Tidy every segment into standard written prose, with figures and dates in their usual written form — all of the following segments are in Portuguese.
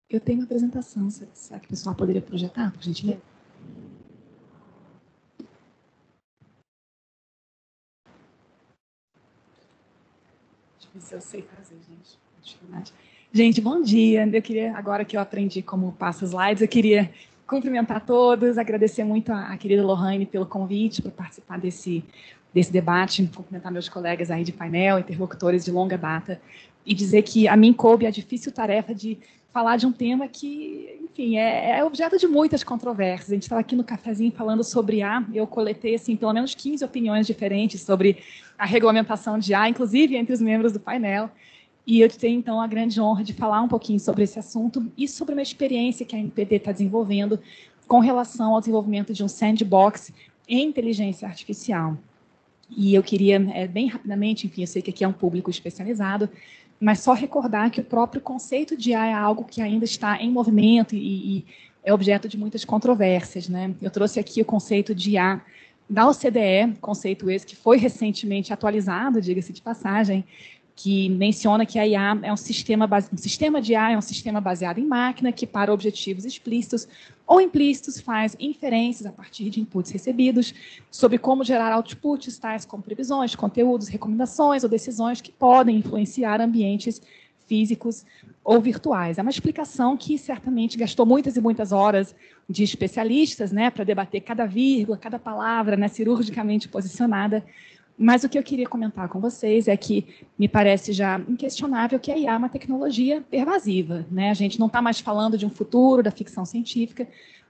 Eu tenho uma apresentação, será que o pessoal poderia projetar, por gentileza? Deixa eu ver se eu sei fazer, gente. Gente, bom dia. Eu queria, agora que eu aprendi como passa os slides, eu queria cumprimentar todos, agradecer muito a querida Lohane pelo convite para participar desse debate, cumprimentar meus colegas aí de painel, interlocutores de longa data, e dizer que a mim coube a difícil tarefa de falar de um tema que, enfim, é objeto de muitas controvérsias. A gente estava aqui no cafezinho falando sobre IA, eu coletei, assim, pelo menos 15 opiniões diferentes sobre a regulamentação de IA, inclusive entre os membros do painel. E eu tenho, então, a grande honra de falar um pouquinho sobre esse assunto e sobre uma experiência que a NPD está desenvolvendo com relação ao desenvolvimento de um sandbox em inteligência artificial. E eu queria, bem rapidamente, enfim, eu sei que aqui é um público especializado, mas só recordar que o próprio conceito de IA é algo que ainda está em movimento e é objeto de muitas controvérsias, né? Eu trouxe aqui o conceito de IA da OCDE, conceito esse que foi recentemente atualizado, diga-se de passagem, que menciona que a IA é um sistema de IA é um sistema baseado em máquina que, para objetivos explícitos ou implícitos, faz inferências a partir de inputs recebidos sobre como gerar outputs, tais como previsões, conteúdos, recomendações ou decisões que podem influenciar ambientes físicos ou virtuais. É uma explicação que certamente gastou muitas e muitas horas de especialistas, né, para debater cada vírgula, cada palavra, né, cirurgicamente posicionada. Mas o que eu queria comentar com vocês é que me parece já inquestionável que a IA é uma tecnologia pervasiva, né? A gente não está mais falando de um futuro da ficção científica,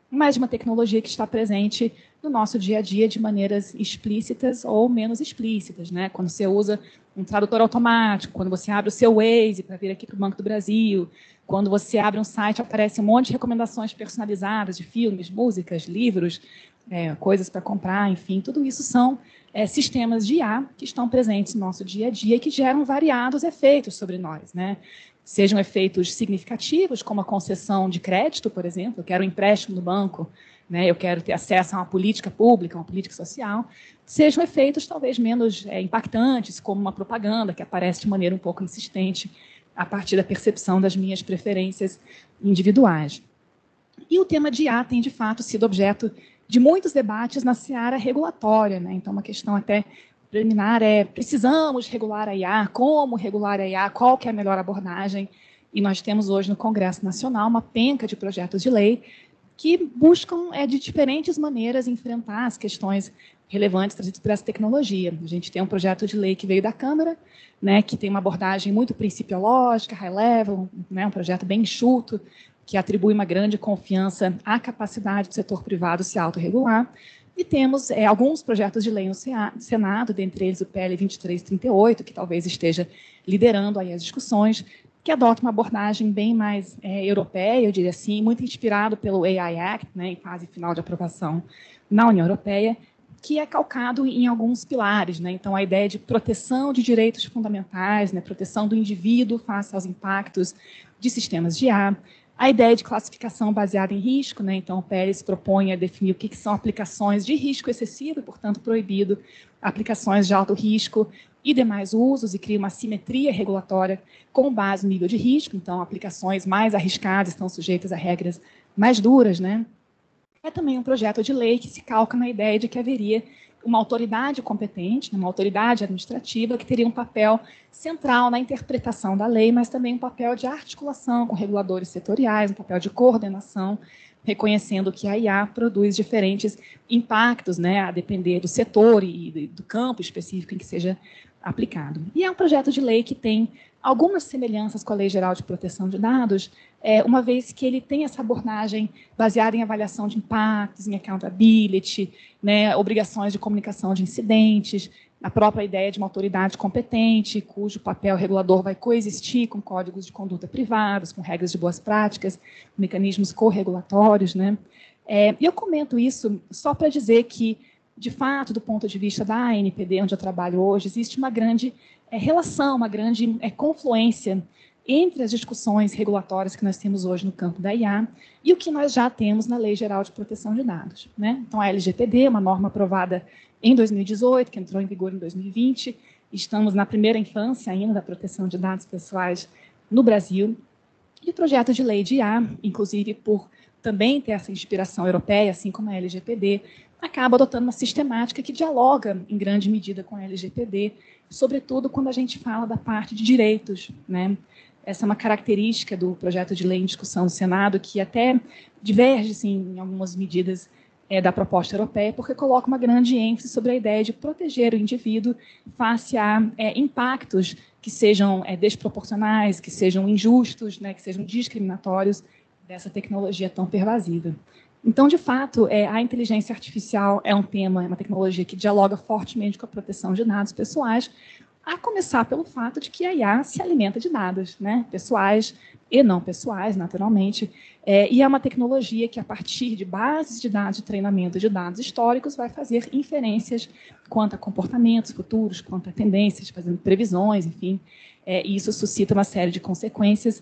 mas de uma tecnologia que está presente no nosso dia a dia de maneiras explícitas ou menos explícitas, né? Quando você usa um tradutor automático, quando você abre o seu Waze para vir aqui para o Banco do Brasil, quando você abre um site, aparece um monte de recomendações personalizadas de filmes, músicas, livros, coisas para comprar, enfim, tudo isso são sistemas de IA que estão presentes no nosso dia a dia e que geram variados efeitos sobre nós, né? Sejam efeitos significativos, como a concessão de crédito, por exemplo, eu quero um empréstimo no banco, né? Eu quero ter acesso a uma política pública, uma política social, sejam efeitos talvez menos impactantes, como uma propaganda que aparece de maneira um pouco insistente a partir da percepção das minhas preferências individuais. E o tema de IA tem, de fato, sido objeto de muitos debates na seara regulatória, né? Então, uma questão até preliminar é: precisamos regular a IA? Como regular a IA? Qual que é a melhor abordagem? E nós temos hoje no Congresso Nacional uma penca de projetos de lei que buscam, de diferentes maneiras, enfrentar as questões relevantes trazidas por essa tecnologia. A gente tem um projeto de lei que veio da Câmara, né, que tem uma abordagem muito principiológica, high level, né, um projeto bem enxuto, que atribui uma grande confiança à capacidade do setor privado se autorregular. E temos alguns projetos de lei no Senado, dentre eles o PL 2338, que talvez esteja liderando aí as discussões, que adota uma abordagem bem mais europeia, eu diria assim, muito inspirado pelo AI Act, né, em fase final de aprovação na União Europeia, que é calcado em alguns pilares, né? Então, a ideia de proteção de direitos fundamentais, né, proteção do indivíduo face aos impactos de sistemas de IA, a ideia de classificação baseada em risco, né? Então, o PL propõe a definir o que são aplicações de risco excessivo e, portanto, proibido aplicações de alto risco e demais usos, e cria uma simetria regulatória com base no nível de risco. Então, aplicações mais arriscadas estão sujeitas a regras mais duras, né? É também um projeto de lei que se calca na ideia de que haveria uma autoridade competente, uma autoridade administrativa, que teria um papel central na interpretação da lei, mas também um papel de articulação com reguladores setoriais, um papel de coordenação, reconhecendo que a IA produz diferentes impactos, né, a depender do setor e do campo específico em que seja aplicado. E é um projeto de lei que tem algumas semelhanças com a Lei Geral de Proteção de Dados, uma vez que ele tem essa abordagem baseada em avaliação de impactos, em accountability, né, obrigações de comunicação de incidentes, a própria ideia de uma autoridade competente, cujo papel regulador vai coexistir com códigos de conduta privados, com regras de boas práticas, mecanismos corregulatórios, né? E eu comento isso só para dizer que, de fato, do ponto de vista da ANPD, onde eu trabalho hoje, existe uma grande relação, uma grande confluência entre as discussões regulatórias que nós temos hoje no campo da IA e o que nós já temos na Lei Geral de Proteção de Dados, né? Então, a LGPD, uma norma aprovada em 2018, que entrou em vigor em 2020, estamos na primeira infância ainda da proteção de dados pessoais no Brasil, E o projeto de lei de IA, inclusive por também ter essa inspiração europeia, assim como a LGPD, acaba adotando uma sistemática que dialoga, em grande medida, com a LGPD, sobretudo quando a gente fala da parte de direitos, né? Essa é uma característica do projeto de lei em discussão no Senado, que até diverge, sim, em algumas medidas da proposta europeia, porque coloca uma grande ênfase sobre a ideia de proteger o indivíduo face a impactos que sejam desproporcionais, que sejam injustos, né, que sejam discriminatórios dessa tecnologia tão pervasiva. Então, de fato, a inteligência artificial é um tema, é uma tecnologia que dialoga fortemente com a proteção de dados pessoais, a começar pelo fato de que a IA se alimenta de dados, né, pessoais e não pessoais, naturalmente, e é uma tecnologia que, a partir de bases de dados de treinamento de dados históricos, vai fazer inferências quanto a comportamentos futuros, quanto a tendências, fazendo previsões, enfim, e isso suscita uma série de consequências,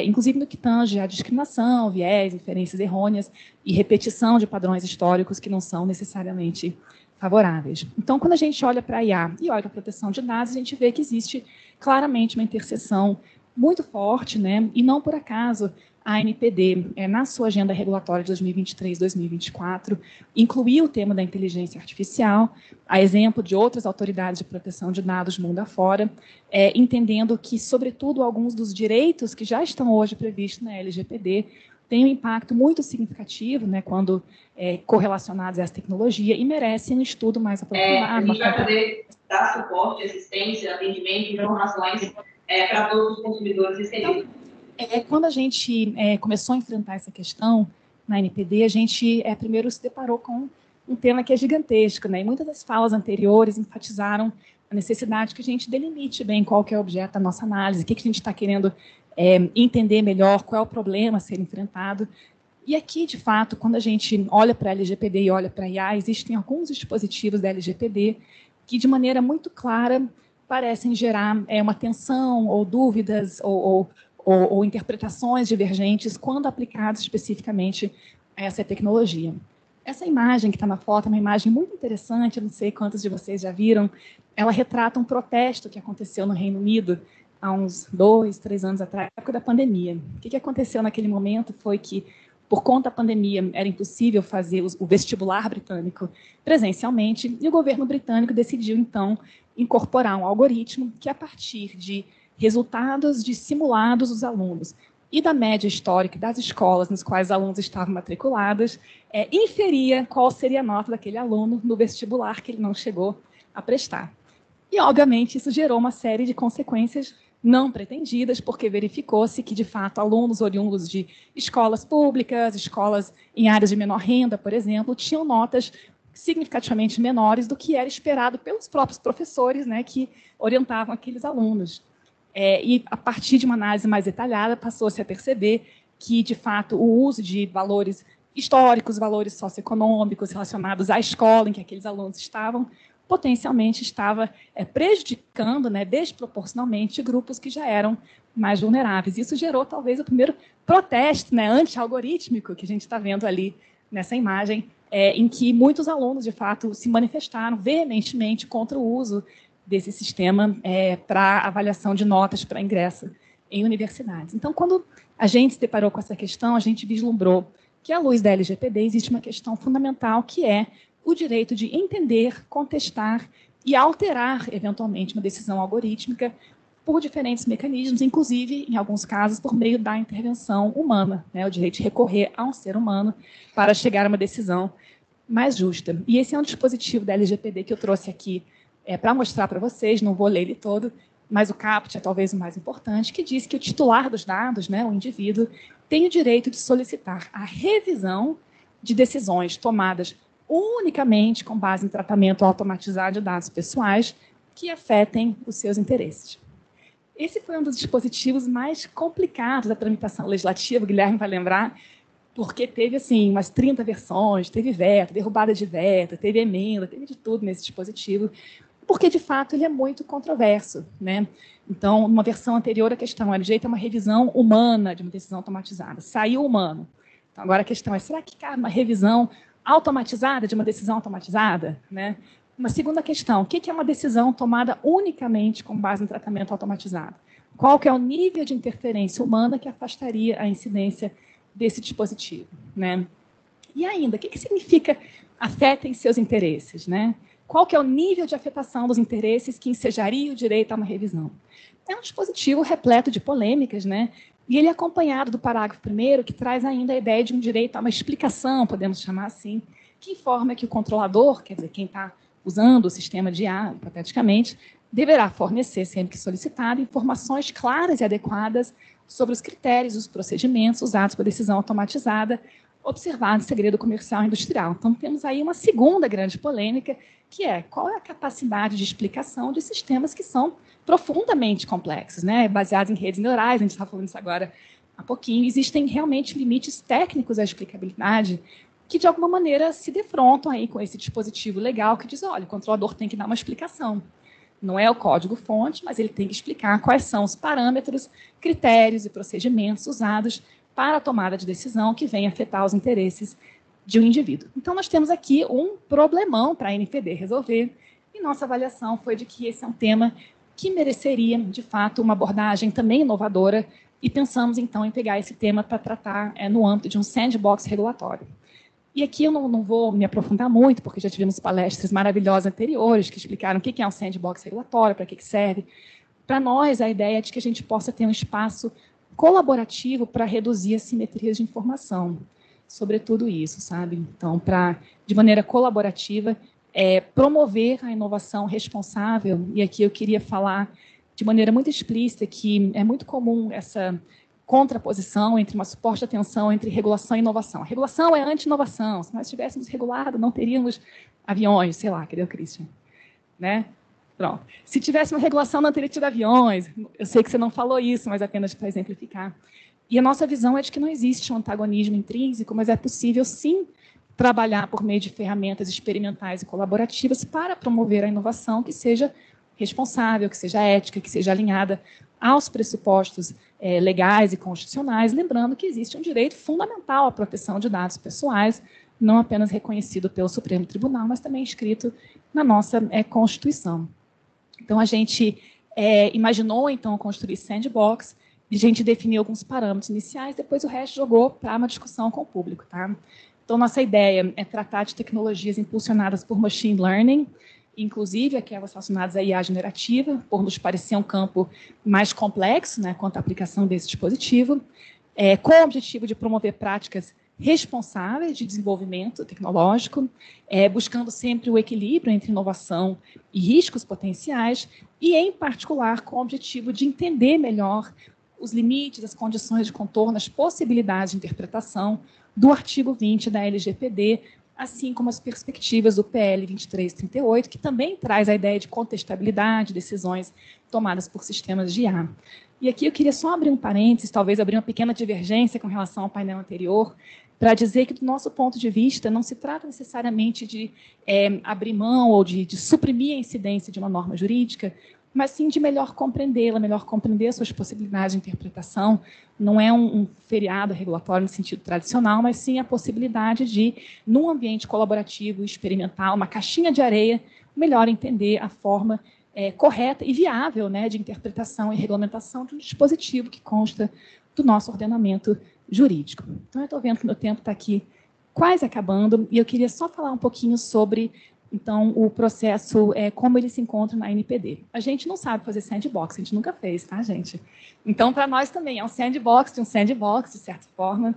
inclusive no que tange à discriminação, viés, inferências errôneas e repetição de padrões históricos que não são necessariamente favoráveis. Então, quando a gente olha para a IA e olha para a proteção de dados, a gente vê que existe claramente uma interseção muito forte, né? E não por acaso a ANPD, na sua agenda regulatória de 2023-2024, incluiu o tema da inteligência artificial, a exemplo de outras autoridades de proteção de dados mundo afora, entendendo que, sobretudo, alguns dos direitos que já estão hoje previstos na LGPD têm um impacto muito significativo, né, quando correlacionados a essa tecnologia, e merecem um estudo mais aprofundado. A gente vai poder dar suporte, assistência, atendimento, informações para todos os consumidores inseridos. Então, quando a gente começou a enfrentar essa questão na NPD, a gente primeiro se deparou com um tema que é gigantesco, né? E muitas das falas anteriores enfatizaram a necessidade que a gente delimite bem qual que é o objeto da nossa análise, o que a gente está querendo entender melhor, qual é o problema a ser enfrentado. E aqui, de fato, quando a gente olha para a LGPD e olha para a IA, existem alguns dispositivos da LGPD que, de maneira muito clara, parecem gerar uma tensão ou dúvidas ou interpretações divergentes quando aplicados especificamente a essa tecnologia. Essa imagem que está na foto é uma imagem muito interessante, eu não sei quantos de vocês já viram, ela retrata um protesto que aconteceu no Reino Unido há uns 2, 3 anos atrás, na época da pandemia. O que aconteceu naquele momento foi que, por conta da pandemia, era impossível fazer o vestibular britânico presencialmente, e o governo britânico decidiu, então, incorporar um algoritmo que, a partir de resultados de simulados dos alunos e da média histórica das escolas nas quais os alunos estavam matriculados, inferia qual seria a nota daquele aluno no vestibular que ele não chegou a prestar. E, obviamente, isso gerou uma série de consequências não pretendidas, porque verificou-se que, de fato, alunos oriundos de escolas públicas, escolas em áreas de menor renda, por exemplo, tinham notas significativamente menores do que era esperado pelos próprios professores, né, que orientavam aqueles alunos. E, a partir de uma análise mais detalhada, passou-se a perceber que, de fato, o uso de valores históricos, valores socioeconômicos relacionados à escola em que aqueles alunos estavam, potencialmente estava prejudicando, né, desproporcionalmente, grupos que já eram mais vulneráveis. Isso gerou, talvez, o primeiro protesto, né, anti-algorítmico que a gente está vendo ali nessa imagem, em que muitos alunos, de fato, se manifestaram veementemente contra o uso desse sistema para avaliação de notas para ingresso em universidades. Então, quando a gente se deparou com essa questão, a gente vislumbrou que, à luz da LGPD, existe uma questão fundamental, que é o direito de entender, contestar e alterar, eventualmente, uma decisão algorítmica por diferentes mecanismos, inclusive, em alguns casos, por meio da intervenção humana, né, o direito de recorrer a um ser humano para chegar a uma decisão mais justa. E esse é um dispositivo da LGPD que eu trouxe aqui para mostrar para vocês, não vou ler ele todo, mas o caput é talvez o mais importante, que diz que o titular dos dados, né, o indivíduo, tem o direito de solicitar a revisão de decisões tomadas unicamente com base em tratamento automatizado de dados pessoais que afetem os seus interesses. Esse foi um dos dispositivos mais complicados da tramitação legislativa, o Guilherme vai lembrar, porque teve assim, umas 30 versões, teve veto, derrubada de veto, teve emenda, teve de tudo nesse dispositivo, porque, de fato, ele é muito controverso, né? Então, numa versão anterior, a questão era, o direito a uma revisão humana de uma decisão automatizada. Saiu o humano. Então, agora a questão é, será que cabe uma revisão automatizada de uma decisão automatizada, né? Uma segunda questão, o que é uma decisão tomada unicamente com base em tratamento automatizado? Qual que é o nível de interferência humana que afastaria a incidência desse dispositivo, né? E ainda, o que significa afetem seus interesses, né? Qual que é o nível de afetação dos interesses que ensejaria o direito a uma revisão? É um dispositivo repleto de polêmicas, né? E ele é acompanhado do parágrafo 1º, que traz ainda a ideia de um direito a uma explicação, podemos chamar assim, que informa que o controlador, quer dizer, quem está usando o sistema de IA, hipoteticamente, deverá fornecer, sempre que solicitado, informações claras e adequadas sobre os critérios, os procedimentos usados para a decisão automatizada, observado o segredo comercial e industrial. Então, temos aí uma segunda grande polêmica, que é qual é a capacidade de explicação de sistemas que são profundamente complexos, né? Baseados em redes neurais, a gente está falando isso agora há pouquinho. Existem realmente limites técnicos à explicabilidade que, de alguma maneira, se defrontam aí com esse dispositivo legal que diz, olha, o controlador tem que dar uma explicação. Não é o código-fonte, mas ele tem que explicar quais são os parâmetros, critérios e procedimentos usados para a tomada de decisão que vem afetar os interesses de um indivíduo. Então, nós temos aqui um problemão para a NPD resolver, e nossa avaliação foi de que esse é um tema que mereceria, de fato, uma abordagem também inovadora, e pensamos, então, em pegar esse tema para tratar no âmbito de um sandbox regulatório. E aqui eu não vou me aprofundar muito, porque já tivemos palestras maravilhosas anteriores que explicaram o que é um sandbox regulatório, para que serve. Para nós, a ideia é de que a gente possa ter um espaço colaborativo para reduzir assimetrias de informação, sobretudo isso, sabe? Então, de maneira colaborativa, promover a inovação responsável, e aqui eu queria falar de maneira muito explícita que é muito comum essa contraposição entre uma suposta tensão entre regulação e inovação. A regulação é anti-inovação. Se nós tivéssemos regulado, não teríamos aviões, sei lá, cadê o Christian? Né? Pronto. Se tivesse uma regulação, não teria tido aviões. Eu sei que você não falou isso, mas apenas para exemplificar. E a nossa visão é de que não existe um antagonismo intrínseco, mas é possível, sim, trabalhar por meio de ferramentas experimentais e colaborativas para promover a inovação que seja responsável, que seja ética, que seja alinhada aos pressupostos legais e constitucionais, lembrando que existe um direito fundamental à proteção de dados pessoais, não apenas reconhecido pelo Supremo Tribunal, mas também escrito na nossa Constituição. Então, a gente imaginou, então, construir sandbox, e a gente definiu alguns parâmetros iniciais, depois o resto jogou para uma discussão com o público. Tá? Então, nossa ideia é tratar de tecnologias impulsionadas por machine learning, inclusive aquelas relacionadas à IA generativa, por nos parecer um campo mais complexo, né, quanto à aplicação desse dispositivo, com o objetivo de promover práticas responsáveis de desenvolvimento tecnológico, buscando sempre o equilíbrio entre inovação e riscos potenciais, e, em particular, com o objetivo de entender melhor os limites, as condições de contorno, as possibilidades de interpretação do artigo 20 da LGPD, assim como as perspectivas do PL 2338, que também traz a ideia de contestabilidade de decisões tomadas por sistemas de IA. E aqui eu queria só abrir um parênteses, talvez abrir uma pequena divergência com relação ao painel anterior, para dizer que, do nosso ponto de vista, não se trata necessariamente de abrir mão ou de suprimir a incidência de uma norma jurídica, mas sim de melhor compreendê-la, melhor compreender suas possibilidades de interpretação. Não é um feriado regulatório no sentido tradicional, mas sim a possibilidade de, num ambiente colaborativo, experimental, uma caixinha de areia, melhor entender a forma correta e viável, né, de interpretação e regulamentação de um dispositivo que consta do nosso ordenamento jurídico. Então, eu estou vendo que meu tempo está aqui quase acabando, e eu queria só falar um pouquinho sobre, então, o processo, como ele se encontra na NPD. A gente não sabe fazer sandbox, a gente nunca fez, tá, gente? Então, para nós também é um sandbox, de certa forma,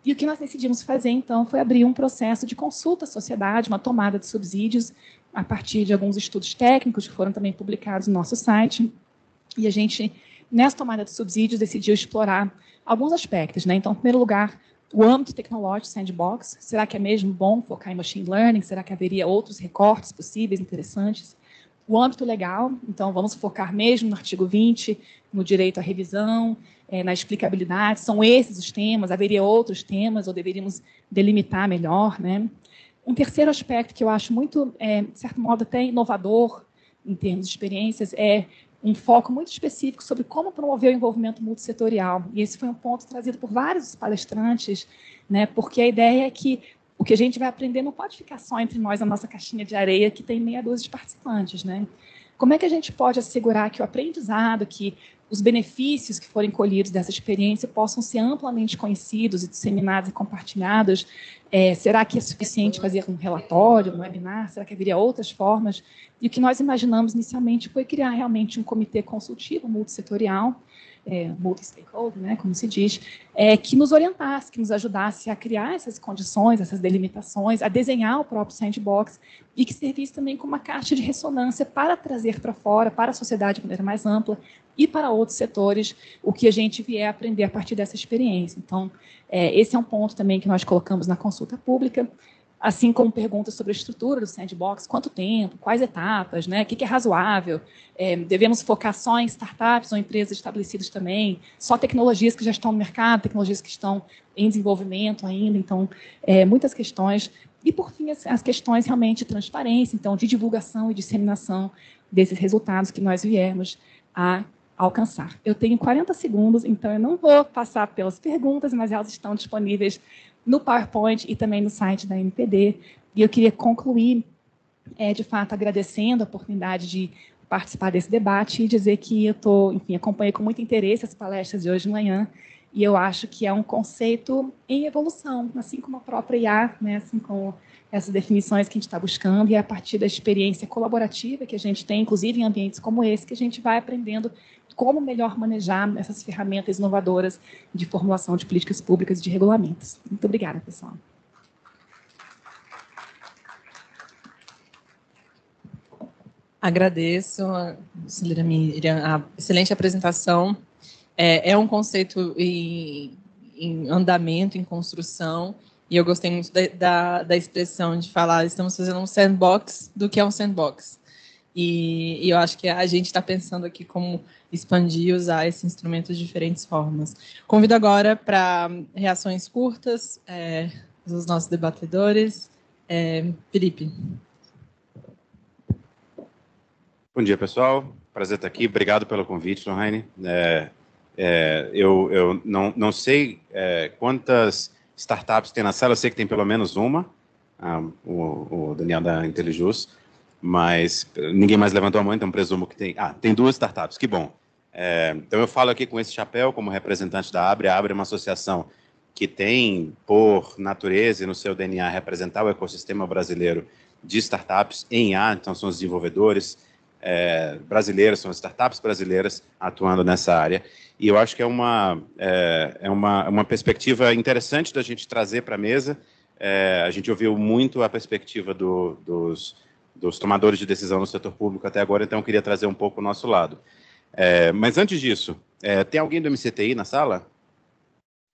e o que nós decidimos fazer, então, foi abrir um processo de consulta à sociedade, uma tomada de subsídios, a partir de alguns estudos técnicos que foram também publicados no nosso site, e a gente, nessa tomada de subsídios, decidiu explorar alguns aspectos, né? Então, em primeiro lugar, o âmbito tecnológico sandbox, será que é mesmo bom focar em machine learning? Será que haveria outros recortes possíveis, interessantes? O âmbito legal, então vamos focar mesmo no artigo 20, no direito à revisão, na explicabilidade, são esses os temas, haveria outros temas, ou deveríamos delimitar melhor, né? Um terceiro aspecto que eu acho muito, de certo modo, até inovador, em termos de experiências, é um foco muito específico sobre como promover o envolvimento multissetorial. E esse foi um ponto trazido por vários palestrantes, né, porque a ideia é que o que a gente vai aprender não pode ficar só entre nós, a nossa caixinha de areia, que tem meia dúzia de participantes. Né? Como é que a gente pode assegurar que o aprendizado, que os benefícios que forem colhidos dessa experiência possam ser amplamente conhecidos e disseminados e compartilhados. Será que é suficiente fazer um relatório, um webinar? Será que haveria outras formas? E o que nós imaginamos inicialmente foi criar realmente um comitê consultivo multissetorial, multi-stakeholder, né, como se diz, que nos orientasse, que nos ajudasse a criar essas condições, essas delimitações, a desenhar o próprio sandbox e que servisse também como uma caixa de ressonância para trazer para fora, para a sociedade de maneira mais ampla e para outros setores, o que a gente vier a aprender a partir dessa experiência. Então, esse é um ponto também que nós colocamos na consulta pública, assim como perguntas sobre a estrutura do sandbox, quanto tempo, quais etapas, né, o que é razoável, devemos focar só em startups ou empresas estabelecidas também, só tecnologias que já estão no mercado, tecnologias que estão em desenvolvimento ainda, então, muitas questões. E, por fim, as questões realmente de transparência, então, de divulgação e disseminação desses resultados que nós viemos a alcançar. Eu tenho 40 segundos, então eu não vou passar pelas perguntas, mas elas estão disponíveis no PowerPoint e também no site da NPD. E eu queria concluir, de fato, agradecendo a oportunidade de participar desse debate e dizer que eu acompanhei com muito interesse as palestras de hoje de manhã, e eu acho que é um conceito em evolução, assim como a própria IA, né, assim como essas definições que a gente está buscando, e é a partir da experiência colaborativa que a gente tem, inclusive em ambientes como esse, que a gente vai aprendendo como melhor manejar essas ferramentas inovadoras de formulação de políticas públicas e de regulamentos. Muito obrigada, pessoal. Agradeço, Celira Miriam, a excelente apresentação. É um conceito em andamento, em construção, e eu gostei muito da expressão de falar, estamos fazendo um sandbox do que é um sandbox. E eu acho que a gente está pensando aqui como expandir e usar esse instrumento de diferentes formas. Convido agora para reações curtas dos nossos debatedores. Felipe. Bom dia, pessoal. Prazer estar aqui. Obrigado pelo convite, Lohane. Eu não sei quantas startups tem na sala. Eu sei que tem pelo menos uma, o Daniel da IntelliJus, mas ninguém mais levantou a mão, então presumo que tem. Tem 2 startups, que bom. Então eu falo aqui com esse chapéu como representante da ABRE. A ABRE é uma associação que tem, por natureza e no seu DNA, representar o ecossistema brasileiro de startups em IA, então são os desenvolvedores brasileiros, são as startups brasileiras atuando nessa área, e eu acho que é uma perspectiva interessante da gente trazer para a mesa. A gente ouviu muito a perspectiva dos tomadores de decisão no setor público até agora, então eu queria trazer um pouco o nosso lado. Mas antes disso, tem alguém do MCTI na sala?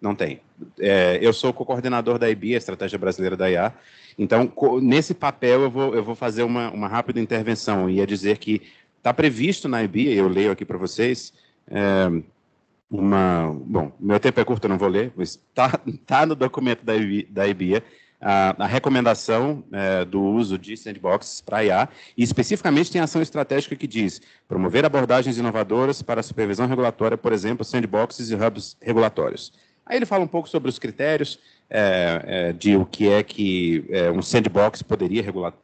Não tem. Eu sou co-coordenador da IBIA, Estratégia Brasileira da IA. Então, nesse papel, eu vou fazer uma rápida intervenção, e é dizer que está previsto na IBIA, eu leio aqui para vocês, bom, meu tempo é curto, eu não vou ler, mas está no documento da IBIA a recomendação do uso de sandboxes para IA, e especificamente tem ação estratégica que diz promover abordagens inovadoras para a supervisão regulatória, por exemplo, sandboxes e hubs regulatórios. Aí ele fala um pouco sobre os critérios de o que é que um sandbox poderia regular,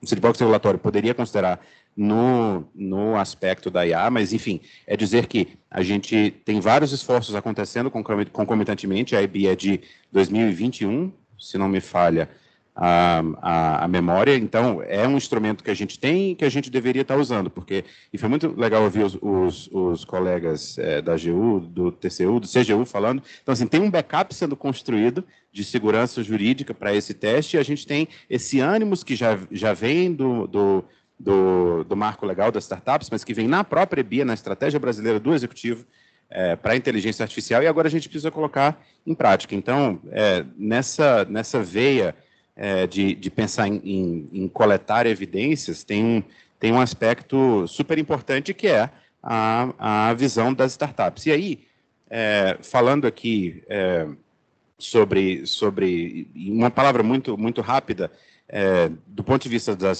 um sandbox regulatório poderia considerar no aspecto da IA, mas, enfim, é dizer que a gente tem vários esforços acontecendo concomitantemente. A IBIA é de 2021, se não me falha a memória, então é um instrumento que a gente tem e que a gente deveria estar usando, porque, e foi muito legal ouvir os colegas da AGU, do TCU, do CGU falando, então assim, tem um backup sendo construído de segurança jurídica para esse teste, e a gente tem esse ânimos que já vem do marco legal das startups, mas que vem na própria EBIA, na Estratégia Brasileira do Executivo, para a inteligência artificial, e agora a gente precisa colocar em prática. Então, nessa veia de pensar em coletar evidências, tem um aspecto super importante, que é a visão das startups. E aí, falando aqui sobre uma palavra muito rápida, do ponto de vista do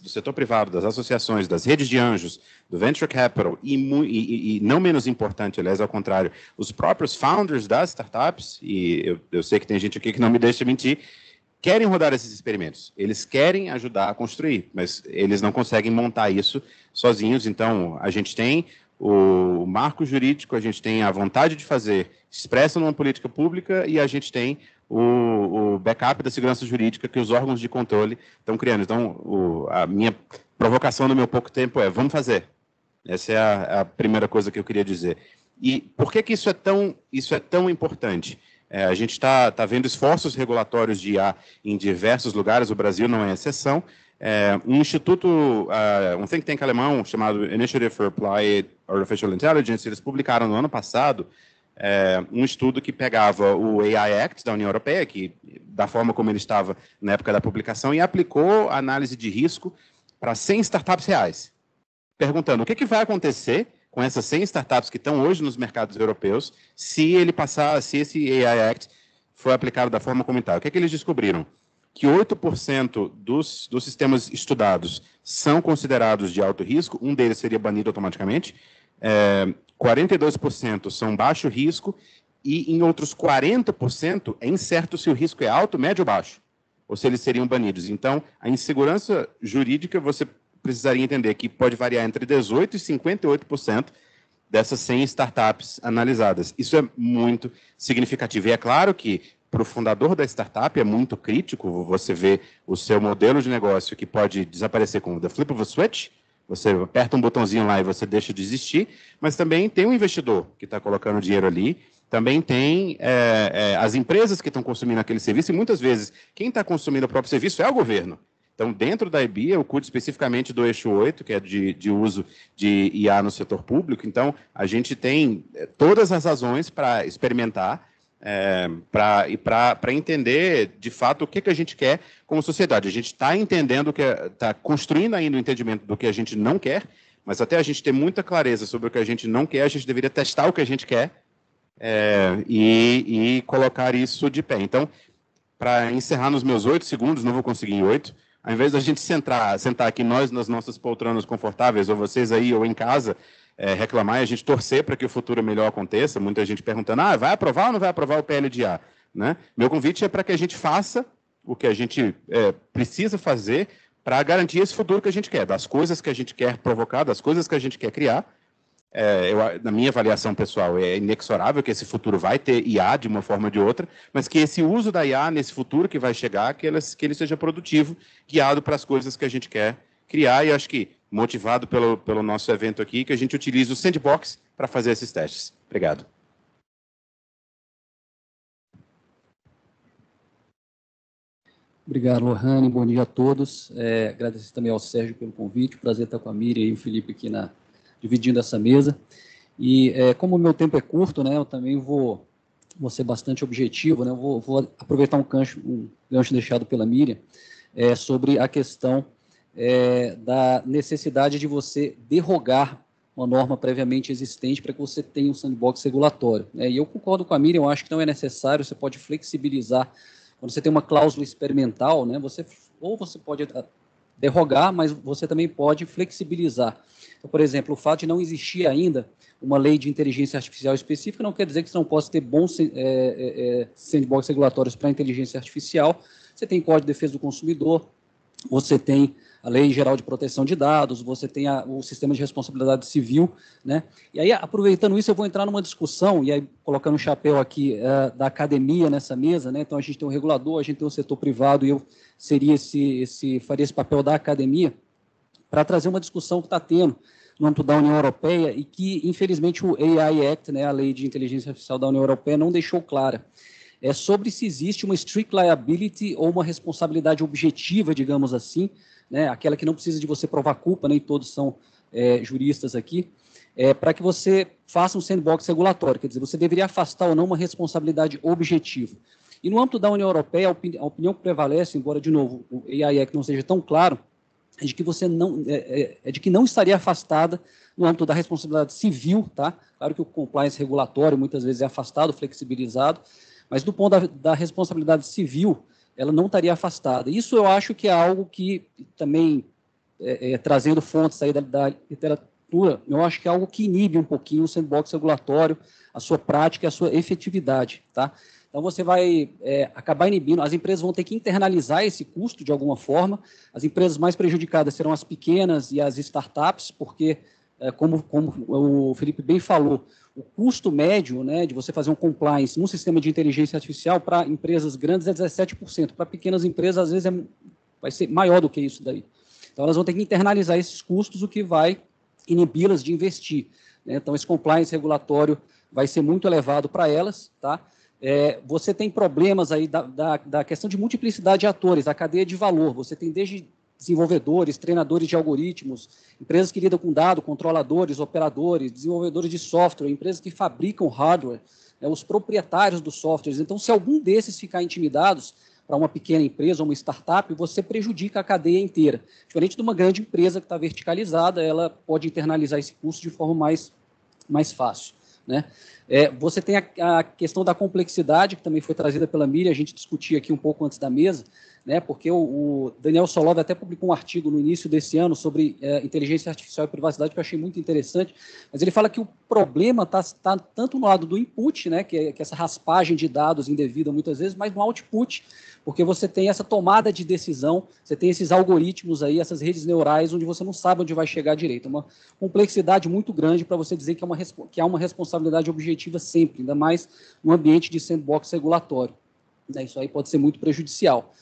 setor privado, das associações, das redes de anjos, do venture capital, e não menos importante, aliás, ao contrário, os próprios founders das startups, e eu sei que tem gente aqui que não me deixa mentir, querem rodar esses experimentos, eles querem ajudar a construir, mas eles não conseguem montar isso sozinhos. Então, a gente tem o marco jurídico, a gente tem a vontade de fazer expressa numa política pública e a gente tem o backup da segurança jurídica que os órgãos de controle estão criando. Então, a minha provocação no meu pouco tempo é, vamos fazer. Essa é a primeira coisa que eu queria dizer. E por que isso é tão importante? A gente está vendo esforços regulatórios de IA em diversos lugares, o Brasil não é exceção. Um instituto, um think tank alemão chamado Initiative for Applied Artificial Intelligence, eles publicaram no ano passado um estudo que pegava o AI Act da União Europeia, que, da forma como ele estava na época da publicação, e aplicou a análise de risco para 100 startups reais, perguntando o que vai acontecer com essas 100 startups que estão hoje nos mercados europeus se esse AI Act for aplicado da forma como está. O que eles descobriram? Que 8% dos sistemas estudados são considerados de alto risco, um deles seria banido automaticamente, 42% são baixo risco, e em outros 40% é incerto se o risco é alto, médio ou baixo, ou se eles seriam banidos. Então, a insegurança jurídica, você precisaria entender que pode variar entre 18% e 58% dessas 100 startups analisadas. Isso é muito significativo. E é claro que, para o fundador da startup, é muito crítico você ver o seu modelo de negócio que pode desaparecer com the flip of a switch, você aperta um botãozinho lá e você deixa de existir, mas também tem um investidor que está colocando dinheiro ali, também tem as empresas que estão consumindo aquele serviço, e muitas vezes quem está consumindo o próprio serviço é o governo. Então, dentro da IBIA, eu cuido especificamente do eixo 8, que é de uso de IA no setor público. Então, a gente tem todas as razões para experimentar, para entender, de fato, o que a gente quer como sociedade. A gente está entendendo, está construindo ainda o entendimento do que a gente não quer, mas até a gente ter muita clareza sobre o que a gente não quer, a gente deveria testar o que a gente quer e colocar isso de pé. Então, para encerrar nos meus 8 segundos, não vou conseguir em 8, ao invés da gente sentar aqui nós nas nossas poltronas confortáveis, ou vocês aí, ou em casa, reclamar e a gente torcer para que o futuro melhor aconteça, muita gente perguntando, vai aprovar ou não vai aprovar o PLDA? Né? Meu convite é para que a gente faça o que a gente precisa fazer para garantir esse futuro que a gente quer, das coisas que a gente quer provocar, das coisas que a gente quer criar. Na minha avaliação pessoal, é inexorável que esse futuro vai ter IA de uma forma ou de outra, mas que esse uso da IA nesse futuro que vai chegar, que ele seja produtivo, guiado para as coisas que a gente quer criar, e acho que, motivado pelo nosso evento aqui, que a gente utilize o Sandbox para fazer esses testes. Obrigado. Obrigado, Lohane. Bom dia a todos. Agradecer também ao Sérgio pelo convite. Prazer estar com a Miriam e o Felipe aqui dividindo essa mesa. E como o meu tempo é curto, né, eu também vou ser bastante objetivo, né, eu vou aproveitar um gancho deixado pela Miriam sobre a questão da necessidade de você derrogar uma norma previamente existente para que você tenha um sandbox regulatório. E eu concordo com a Miriam, eu acho que não é necessário, você pode flexibilizar. Quando você tem uma cláusula experimental, né, você pode derrogar, mas você também pode flexibilizar. Então, por exemplo, o fato de não existir ainda uma lei de inteligência artificial específica não quer dizer que você não possa ter bons sandbox regulatórios para inteligência artificial. Você tem Código de Defesa do Consumidor, você tem a Lei Geral de Proteção de Dados, você tem o Sistema de Responsabilidade Civil, né? E aí, aproveitando isso, eu vou entrar numa discussão, e aí colocando o chapéu aqui da academia nessa mesa, né? Então, a gente tem um regulador, a gente tem o setor privado, e eu faria esse papel da academia, para trazer uma discussão que está tendo no âmbito da União Europeia e que, infelizmente, o AI Act, né, a Lei de Inteligência Artificial da União Europeia, não deixou clara. É sobre se existe uma strict liability ou uma responsabilidade objetiva, digamos assim, né, aquela que não precisa de você provar culpa, nem todos são juristas aqui, para que você faça um sandbox regulatório, quer dizer, você deveria afastar ou não uma responsabilidade objetiva. E no âmbito da União Europeia, a opinião que prevalece, embora, de novo, o AI Act não seja tão claro, é de que de que não estaria afastada no âmbito da responsabilidade civil, tá? Claro que o compliance regulatório muitas vezes é afastado, flexibilizado, mas do ponto da responsabilidade civil, ela não estaria afastada. Isso eu acho que é algo que também, trazendo fontes aí da literatura, eu acho que é algo que inibe um pouquinho o sandbox regulatório, a sua prática e a sua efetividade, tá? Então, você vai acabar inibindo, as empresas vão ter que internalizar esse custo de alguma forma, as empresas mais prejudicadas serão as pequenas e as startups, porque como o Felipe bem falou, o custo médio, né, de você fazer um compliance num sistema de inteligência artificial para empresas grandes é 17%. Para pequenas empresas, às vezes, vai ser maior do que isso daí. Então, elas vão ter que internalizar esses custos, o que vai inibi-las de investir, né? Então, esse compliance regulatório vai ser muito elevado para elas, tá? Você tem problemas aí da questão de multiplicidade de atores, a cadeia de valor. Você tem desde desenvolvedores, treinadores de algoritmos, empresas que lidam com dados, controladores, operadores, desenvolvedores de software, empresas que fabricam hardware, né, os proprietários dos softwares. Então, se algum desses ficar intimidados para uma pequena empresa ou uma startup, você prejudica a cadeia inteira. Diferente de uma grande empresa que está verticalizada, ela pode internalizar esse custo de forma mais fácil, né? Você tem a questão da complexidade, que também foi trazida pela Miriam, a gente discutia aqui um pouco antes da mesa, né, porque o Daniel Solov até publicou um artigo no início desse ano sobre inteligência artificial e privacidade, que eu achei muito interessante, mas ele fala que o problema está tanto no lado do input, né, que é essa raspagem de dados indevida muitas vezes, mas no output, porque você tem essa tomada de decisão, você tem esses algoritmos aí, essas redes neurais, onde você não sabe onde vai chegar direito. É uma complexidade muito grande para você dizer que há uma responsabilidade objetiva sempre, ainda mais no ambiente de sandbox regulatório. Isso aí pode ser muito prejudicial.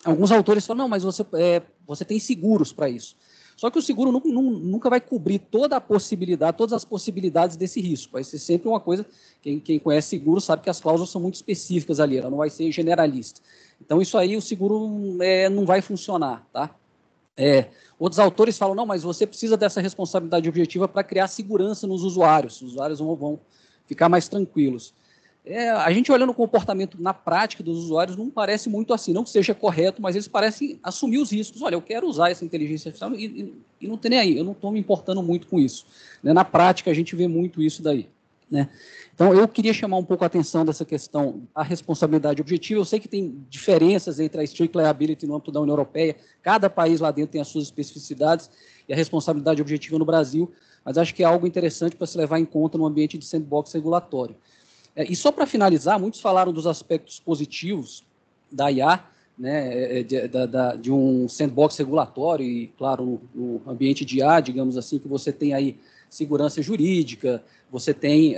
Alguns autores falam, não, mas você tem seguros para isso. Só que o seguro nunca vai cobrir toda a possibilidade, todas as possibilidades desse risco. Vai ser sempre uma coisa, quem conhece seguro sabe que as cláusulas são muito específicas ali, ela não vai ser generalista. Então, isso aí, o seguro não vai funcionar, tá? Outros autores falam, não, mas você precisa dessa responsabilidade objetiva para criar segurança nos usuários. Os usuários vão ficar mais tranquilos. A gente olhando o comportamento na prática dos usuários não parece muito assim, não que seja correto, mas eles parecem assumir os riscos. Olha, eu quero usar essa inteligência artificial e não tem nem aí, eu não estou me importando muito com isso, né? Na prática, a gente vê muito isso daí, né? Então, eu queria chamar um pouco a atenção dessa questão da responsabilidade objetiva. Eu sei que tem diferenças entre a strict liability no âmbito da União Europeia, cada país lá dentro tem as suas especificidades, e a responsabilidade objetiva no Brasil, mas acho que é algo interessante para se levar em conta no ambiente de sandbox regulatório. E só para finalizar, muitos falaram dos aspectos positivos da IA, né, de um sandbox regulatório e, claro, no ambiente de IA, digamos assim, que você tem aí segurança jurídica, você tem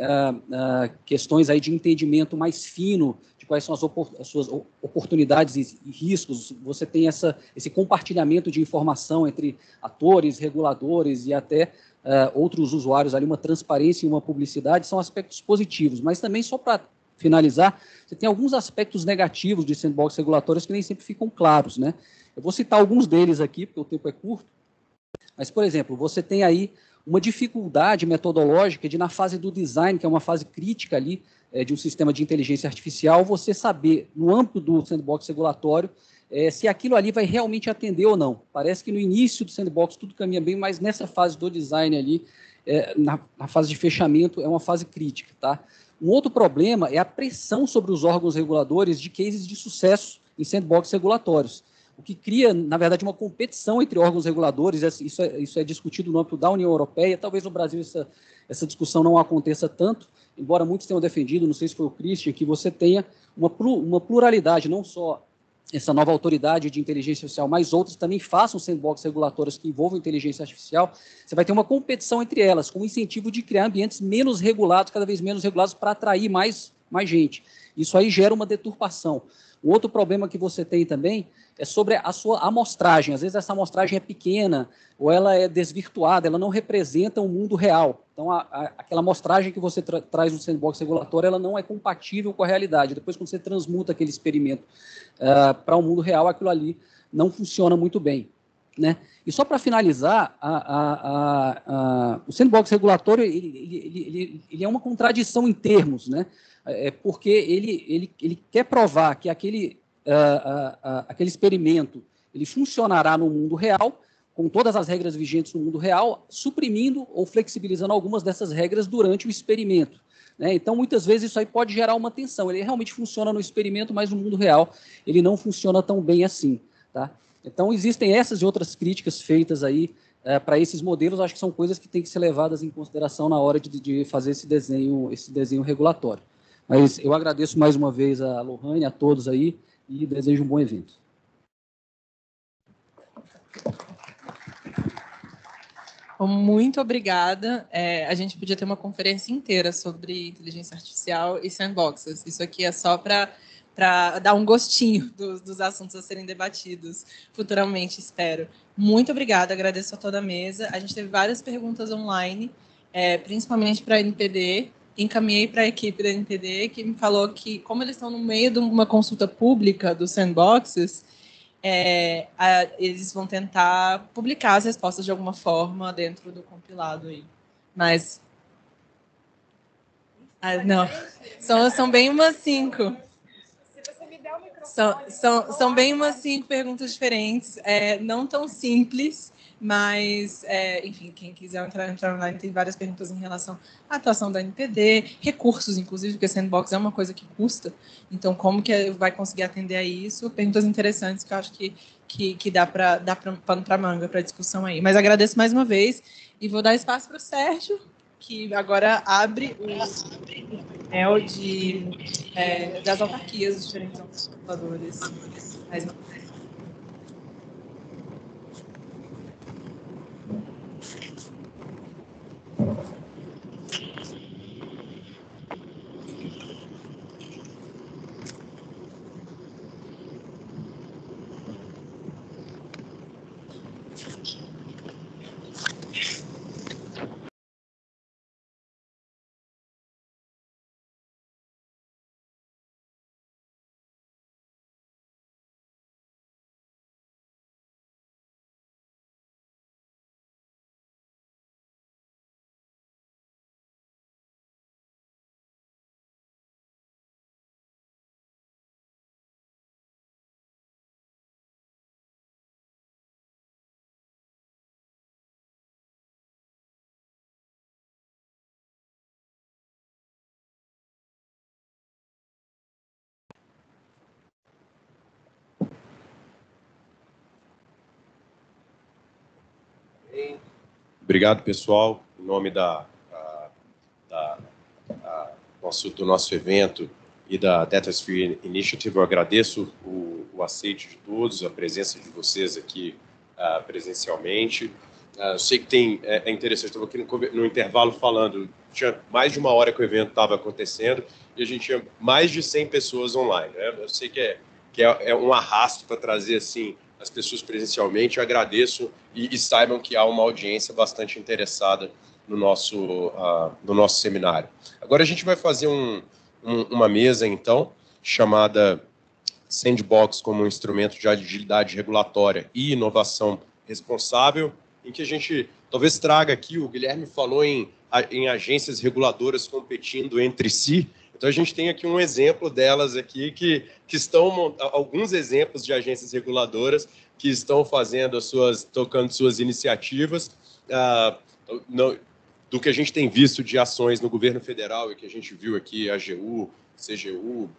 questões aí de entendimento mais fino de quais são as suas oportunidades e riscos, você tem esse compartilhamento de informação entre atores, reguladores e até outros usuários ali, uma transparência e uma publicidade, são aspectos positivos, mas também, só para finalizar, você tem alguns aspectos negativos de sandbox regulatórios que nem sempre ficam claros, né? Eu vou citar alguns deles aqui, porque o tempo é curto, mas, por exemplo, você tem aí uma dificuldade metodológica de, na fase do design, que é uma fase crítica ali de um sistema de inteligência artificial, você saber, no âmbito do sandbox regulatório, se aquilo ali vai realmente atender ou não. Parece que no início do sandbox tudo caminha bem, mas nessa fase do design ali, na fase de fechamento, é uma fase crítica, tá? Um outro problema é a pressão sobre os órgãos reguladores de cases de sucesso em sandbox regulatórios, o que cria, na verdade, uma competição entre órgãos reguladores. Isso é discutido no âmbito da União Europeia. Talvez no Brasil essa discussão não aconteça tanto, embora muitos tenham defendido, não sei se foi o Christian, que você tenha uma pluralidade, não só essa nova autoridade de inteligência artificial, mas outras também façam sandbox regulatórios que envolvam inteligência artificial. Você vai ter uma competição entre elas, com o incentivo de criar ambientes menos regulados, cada vez menos regulados, para atrair mais gente. Isso aí gera uma deturpação. O outro problema que você tem também é sobre a sua amostragem. Às vezes essa amostragem é pequena ou ela é desvirtuada, ela não representa o mundo real. Então, aquela amostragem que você traz no sandbox regulatório, ela não é compatível com a realidade. Depois, quando você transmuta aquele experimento para o mundo real, aquilo ali não funciona muito bem, né? E só para finalizar, o sandbox regulatório ele é uma contradição em termos, né? Porque ele quer provar que aquele experimento ele funcionará no mundo real, com todas as regras vigentes no mundo real, suprimindo ou flexibilizando algumas dessas regras durante o experimento, né? Então, muitas vezes, isso aí pode gerar uma tensão. Ele realmente funciona no experimento, mas no mundo real ele não funciona tão bem assim, tá? Então, existem essas e outras críticas feitas aí para esses modelos. Acho que são coisas que têm que ser levadas em consideração na hora de fazer esse desenho regulatório. Mas eu agradeço mais uma vez a Lohane, a todos aí, e desejo um bom evento. Muito obrigada. A gente podia ter uma conferência inteira sobre inteligência artificial e sandboxes. Isso aqui é só para dar um gostinho dos assuntos a serem debatidos futuramente, espero. Muito obrigada, agradeço a toda a mesa. A gente teve várias perguntas online, principalmente para a NPD. Encaminhei para a equipe da NPD, que me falou que, como eles estão no meio de uma consulta pública dos sandboxes, eles vão tentar publicar as respostas de alguma forma dentro do compilado aí. Mas não, são bem umas 5. São bem umas 5 perguntas diferentes, não tão simples, mas, enfim, quem quiser entrar online, tem várias perguntas em relação à atuação da NPD, recursos, inclusive, porque sandbox é uma coisa que custa, então como que vai conseguir atender a isso? Perguntas interessantes que eu acho que dá pano para manga para discussão aí. Mas agradeço mais uma vez e vou dar espaço para o Sérgio, que agora abre o painel das autarquias dos diferentes computadores. Obrigado, pessoal. Em nome do nosso evento e da DataSphere Initiative, eu agradeço o aceite de todos, a presença de vocês aqui presencialmente. Eu sei que é interessante, estava aqui no intervalo falando, tinha mais de 1 hora que o evento estava acontecendo e a gente tinha mais de 100 pessoas online, né? Eu sei que é um arrasto para trazer assim as pessoas presencialmente. Eu agradeço e saibam que há uma audiência bastante interessada no nosso seminário. Agora a gente vai fazer uma mesa, então, chamada Sandbox como um instrumento de agilidade regulatória e inovação responsável, em que a gente talvez traga aqui, o Guilherme falou em agências reguladoras competindo entre si. Então, a gente tem aqui um exemplo delas aqui, que estão, alguns exemplos de agências reguladoras que estão tocando suas iniciativas, do que a gente tem visto de ações no governo federal e que a gente viu aqui, a AGU, CGU,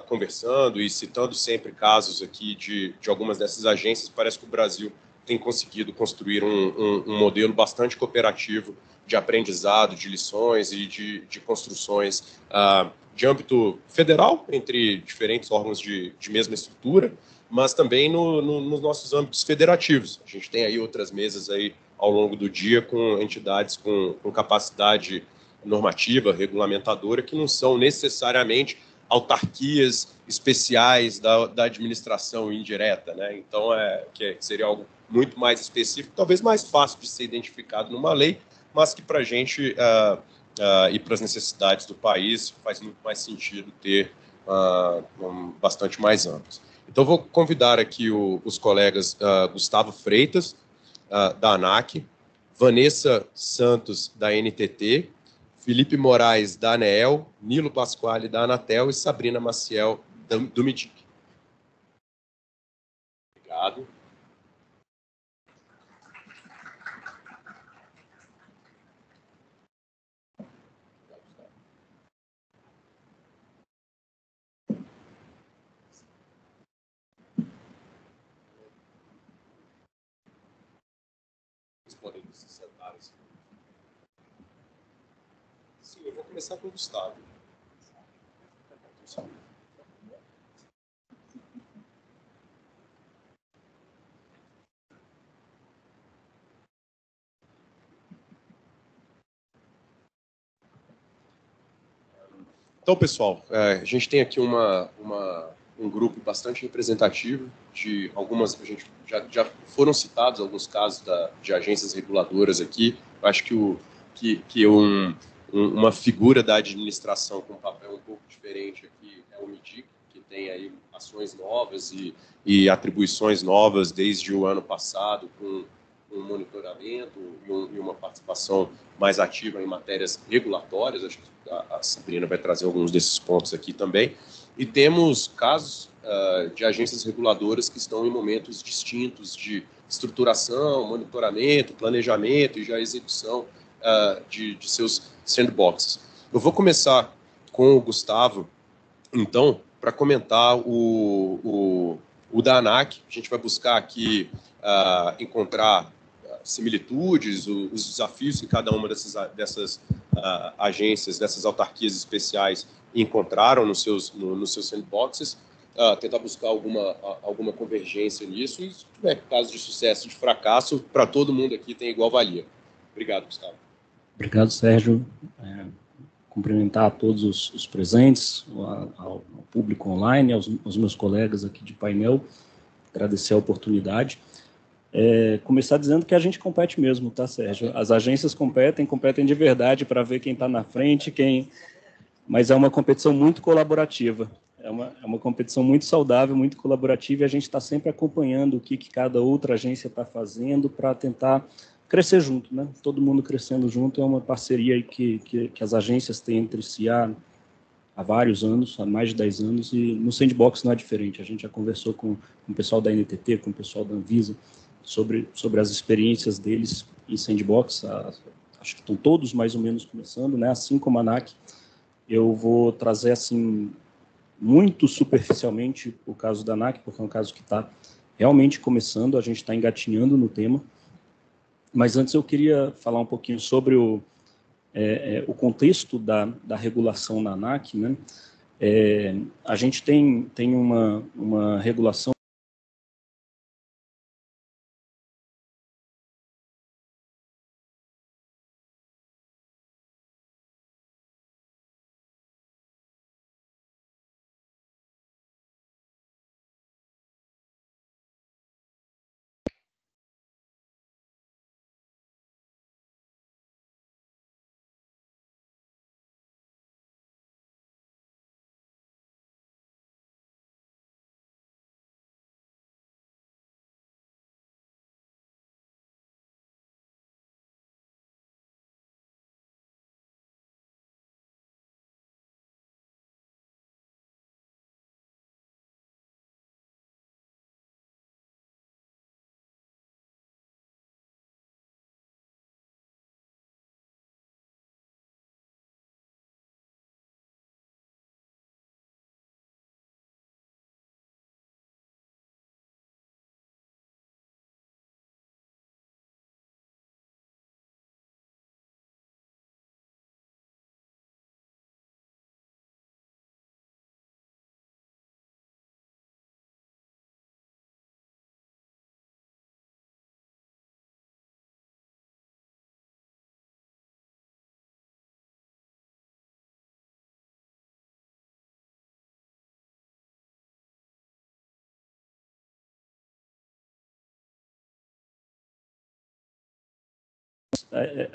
conversando e citando sempre casos aqui de algumas dessas agências. Parece que o Brasil tem conseguido construir um modelo bastante cooperativo de aprendizado, de lições e de construções de âmbito federal, entre diferentes órgãos de mesma estrutura, mas também nos nossos âmbitos federativos. A gente tem aí outras mesas aí ao longo do dia com entidades com capacidade normativa, regulamentadora, que não são necessariamente autarquias especiais da administração indireta, né? Então, que seria algo muito mais específico, talvez mais fácil de ser identificado numa lei, mas que para a gente e para as necessidades do país faz muito mais sentido ter bastante mais amplos. Então, vou convidar aqui os colegas Gustavo Freitas, da ANAC, Vanessa Santos, da NTT, Felipe Moraes, da ANEEL, Nilo Pasquale, da Anatel e Sabrina Maciel, do MITIC. Obrigado. Vocês podem se sentar assim. Sim, eu vou começar com o Gustavo. Então, pessoal, a gente tem aqui um grupo bastante representativo de algumas, a gente já foram citados alguns casos de agências reguladoras aqui. Eu acho que uma figura da administração com um papel um pouco diferente aqui é o MIDIC, que tem aí ações novas e atribuições novas desde o ano passado, com um monitoramento e uma participação mais ativa em matérias regulatórias. Acho que a Sabrina vai trazer alguns desses pontos aqui também. E temos casos de agências reguladoras que estão em momentos distintos de estruturação, monitoramento, planejamento e já execução de seus sandboxes. Eu vou começar com o Gustavo, então, para comentar o da ANAC. A gente vai buscar aqui encontrar similitudes, os desafios que cada uma dessas agências, dessas autarquias especiais encontraram nos seus sandboxes, tentar buscar alguma convergência nisso e, se tiver caso de sucesso e de fracasso, para todo mundo aqui tem igual valia. Obrigado, Gustavo. Obrigado, Sérgio. Cumprimentar a todos os presentes, ao público online, aos meus colegas aqui de painel, agradecer a oportunidade. Começar dizendo que a gente compete mesmo, tá, Sérgio? As agências competem de verdade para ver quem está na frente, mas é uma competição muito colaborativa, é uma competição muito saudável, muito colaborativa, e a gente está sempre acompanhando o que cada outra agência está fazendo para tentar crescer junto, né? Todo mundo crescendo junto. É uma parceria que as agências têm entre si há vários anos, há mais de 10 anos, e no Sandbox não é diferente. A gente já conversou com o pessoal da NTT, com o pessoal da Anvisa, sobre as experiências deles em Sandbox. Acho que estão todos mais ou menos começando, né? Assim como a ANAC. Eu vou trazer, assim, muito superficialmente o caso da ANAC, porque é um caso que está realmente começando, a gente está engatinhando no tema. Mas antes eu queria falar um pouquinho sobre o contexto da regulação na ANAC, né? A gente tem uma regulação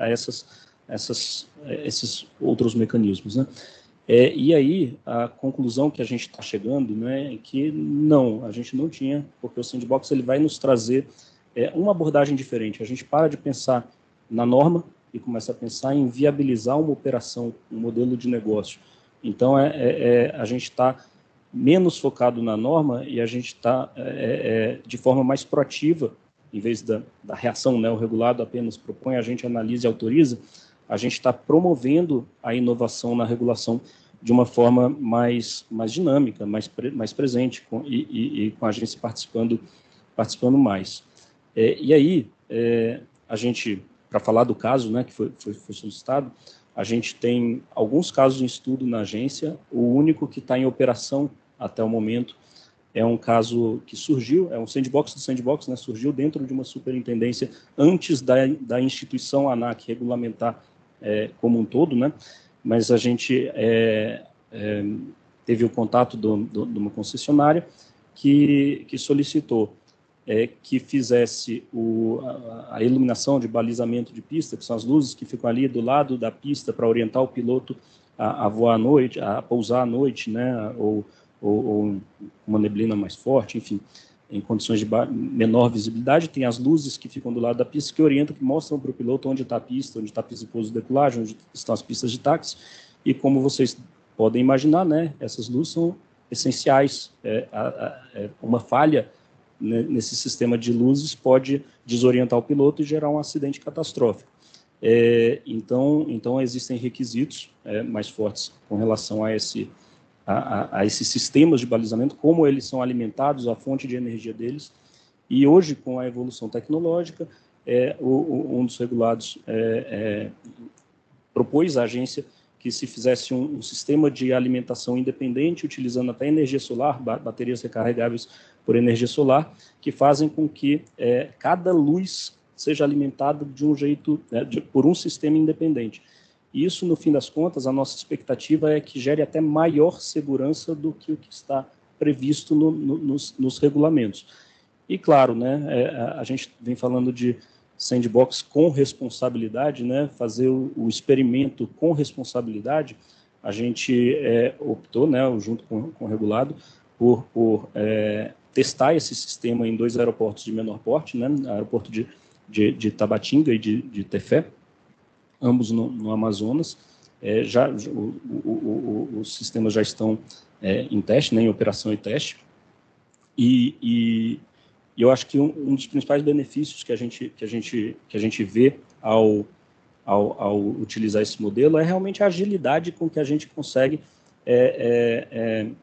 a esses outros mecanismos, né? E aí, a conclusão que a gente está chegando, né, é que não, a gente não tinha, porque o Sandbox ele vai nos trazer uma abordagem diferente. A gente para de pensar na norma e começa a pensar em viabilizar uma operação, um modelo de negócio. Então, a gente está menos focado na norma e a gente está de forma mais proativa, em vez da reação, né, o regulado apenas propõe, a gente analisa e autoriza. A gente está promovendo a inovação na regulação de uma forma mais dinâmica, mais presente, e com a agência participando mais. E aí, a gente, para falar do caso, né, que foi solicitado, a gente tem alguns casos em estudo na agência. O único que está em operação até o momento é um caso que surgiu, é um sandbox do sandbox, né, surgiu dentro de uma superintendência antes da instituição ANAC regulamentar como um todo, né? Mas a gente teve o contato de uma concessionária que solicitou que fizesse a iluminação de balizamento de pista, que são as luzes que ficam ali do lado da pista para orientar o piloto a voar à noite, a pousar à noite, né, ou uma neblina mais forte, enfim, em condições de menor visibilidade. Tem as luzes que ficam do lado da pista que orientam, que mostram para o piloto onde está a pista, onde está a pista de pouso e decolagem, onde estão as pistas de táxi. E como vocês podem imaginar, né, essas luzes são essenciais. Uma falha nesse sistema de luzes pode desorientar o piloto e gerar um acidente catastrófico. Então existem requisitos mais fortes com relação a esses sistemas de balizamento, como eles são alimentados, a fonte de energia deles. E hoje, com a evolução tecnológica, um dos regulados propôs à agência que se fizesse um sistema de alimentação independente, utilizando até energia solar, baterias recarregáveis por energia solar, que fazem com que cada luz seja alimentada de um jeito, por um sistema independente. E isso, no fim das contas, a nossa expectativa é que gere até maior segurança do que o que está previsto nos regulamentos. E, claro, né, a gente vem falando de sandbox com responsabilidade, né, fazer o experimento com responsabilidade. A gente optou, né, junto com o regulado, por testar esse sistema em 2 aeroportos de menor porte, né, aeroporto de Tabatinga e de Tefé, ambos no Amazonas. Os sistemas já estão em teste, né, em operação e teste. E eu acho que um dos principais benefícios que a gente vê ao utilizar esse modelo é realmente a agilidade com que a gente consegue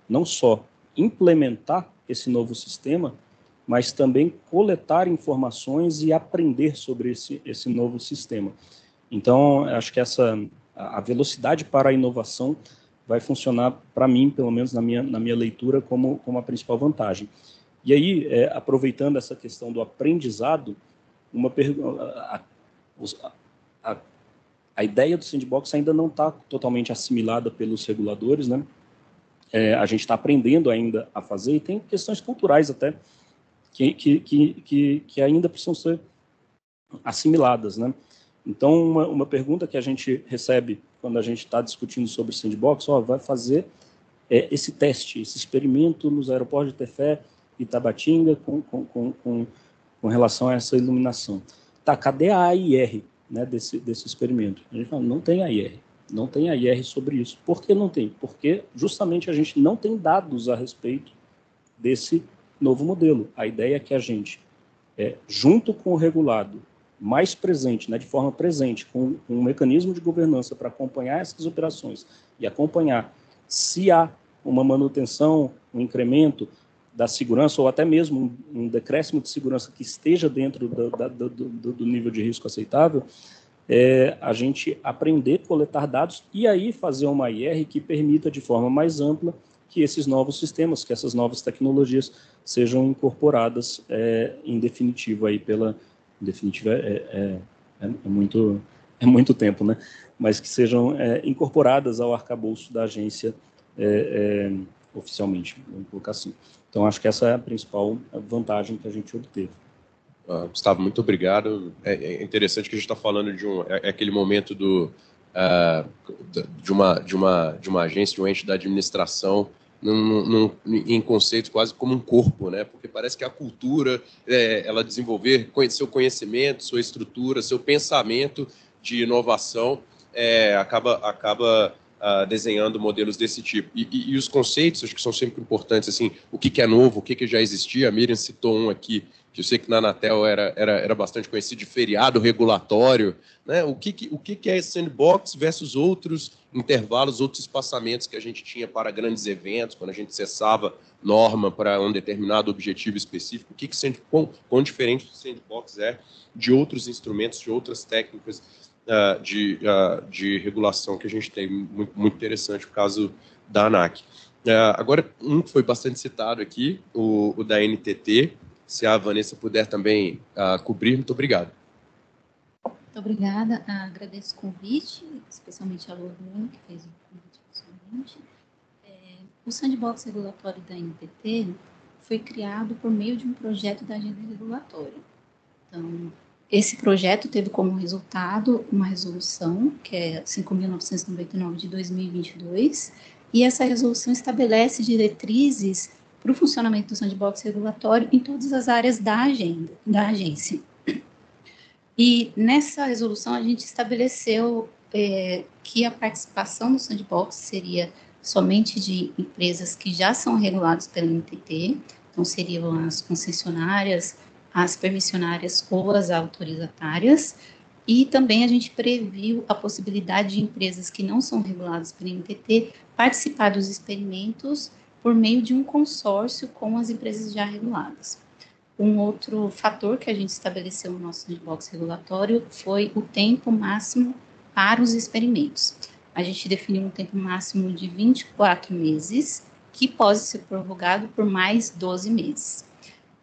não só implementar esse novo sistema, mas também coletar informações e aprender sobre esse novo sistema. Então, acho que a velocidade para a inovação vai funcionar, para mim, pelo menos na minha leitura, como a principal vantagem. E aí, aproveitando essa questão do aprendizado, a ideia do sandbox ainda não está totalmente assimilada pelos reguladores, né? A gente está aprendendo ainda a fazer, e tem questões culturais até que ainda precisam ser assimiladas, né? Então, uma pergunta que a gente recebe quando a gente está discutindo sobre sandbox, vai fazer esse teste, esse experimento nos aeroportos de Tefé e Tabatinga com relação a essa iluminação. Tá, cadê a AIR, né, desse experimento? A gente fala, não tem AIR. Não tem AIR sobre isso. Por que não tem? Porque justamente a gente não tem dados a respeito desse novo modelo. A ideia é que a gente, junto com o regulado, mais presente, né, de forma presente, com um mecanismo de governança para acompanhar essas operações e acompanhar se há uma manutenção, um incremento da segurança ou até mesmo um decréscimo de segurança que esteja dentro do nível de risco aceitável, a gente aprender a coletar dados e aí fazer uma IR que permita de forma mais ampla que esses novos sistemas, que essas novas tecnologias sejam incorporadas em definitivo aí definitiva é muito tempo, né? Mas que sejam incorporadas ao arcabouço da agência oficialmente, vamos colocar assim. Então, acho que essa é a principal vantagem que a gente obteve. Gustavo, muito obrigado. É interessante que a gente está falando de aquele momento de uma agência, de um ente da administração, em conceito quase como um corpo, né? Porque parece que a cultura, ela desenvolver seu conhecimento, sua estrutura, seu pensamento de inovação, acaba desenhando modelos desse tipo. E os conceitos, acho que são sempre importantes, assim, o que é novo, o que já existia. A Miriam citou um aqui, que eu sei que na Anatel era bastante conhecido, de feriado regulatório, né? O que é sandbox versus outros intervalos, outros espaçamentos que a gente tinha para grandes eventos, quando a gente acessava norma para um determinado objetivo específico, quão diferente o sandbox é de outros instrumentos, de outras técnicas de regulação que a gente tem, muito, muito interessante o caso da ANAC. Agora, um que foi bastante citado aqui, o da NTT, se a Vanessa puder também cobrir, muito obrigado. Muito obrigada, agradeço o convite, especialmente a Lorena, que fez o convite pessoalmente. O sandbox regulatório da NTT foi criado por meio de um projeto da agenda regulatória. Então, esse projeto teve como resultado uma resolução, que é 5.999 de 2022, e essa resolução estabelece diretrizes para o funcionamento do sandbox regulatório em todas as áreas da agência. E nessa resolução a gente estabeleceu que a participação no sandbox seria somente de empresas que já são reguladas pela NTT, então seriam as concessionárias, as permissionárias ou as autorizatárias, e também a gente previu a possibilidade de empresas que não são reguladas pela NTT participar dos experimentos por meio de um consórcio com as empresas já reguladas. Um outro fator que a gente estabeleceu no nosso sandbox regulatório foi o tempo máximo para os experimentos. A gente definiu um tempo máximo de 24 meses, que pode ser prorrogado por mais 12 meses.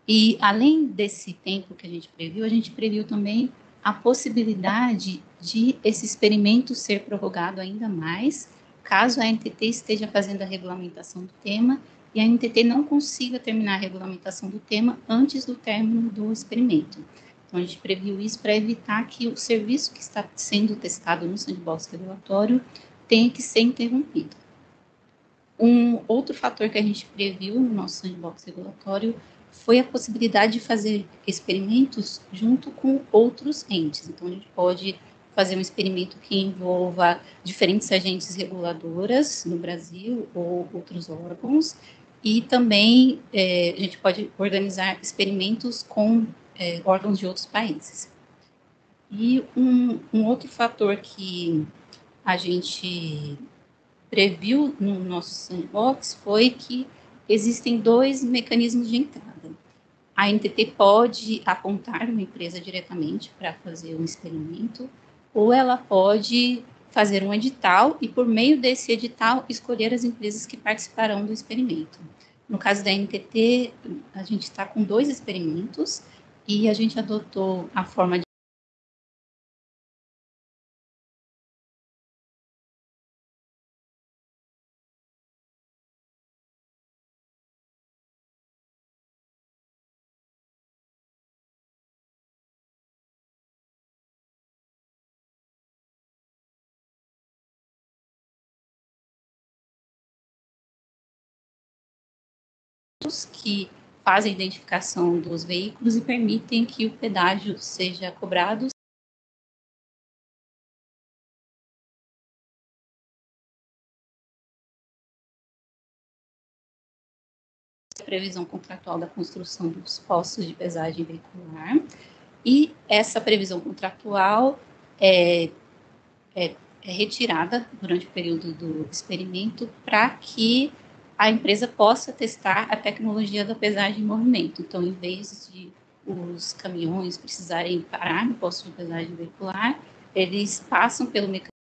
E, além desse tempo que a gente previu também a possibilidade de esse experimento ser prorrogado ainda mais, caso a NTT esteja fazendo a regulamentação do tema e a NTT não consiga terminar a regulamentação do tema antes do término do experimento. Então, a gente previu isso para evitar que o serviço que está sendo testado no sandbox regulatório tenha que ser interrompido. Um outro fator que a gente previu no nosso sandbox regulatório foi a possibilidade de fazer experimentos junto com outros entes. Então, a gente pode fazer um experimento que envolva diferentes agentes reguladoras no Brasil ou outros órgãos, e também a gente pode organizar experimentos com órgãos de outros países. E um outro fator que a gente previu no nosso sandbox foi que existem 2 mecanismos de entrada. A NTT pode apontar uma empresa diretamente para fazer um experimento, ou ela pode fazer um edital e, por meio desse edital, escolher as empresas que participarão do experimento. No caso da NTT, a gente está com 2 experimentos e a gente adotou a forma de que fazem a identificação dos veículos e permitem que o pedágio seja cobrado a previsão contratual da construção dos postos de pesagem veicular, e essa previsão contratual é retirada durante o período do experimento para que a empresa possa testar a tecnologia da pesagem em movimento. Então, em vez de os caminhões precisarem parar no posto de pesagem veicular, eles passam pelo mecanismo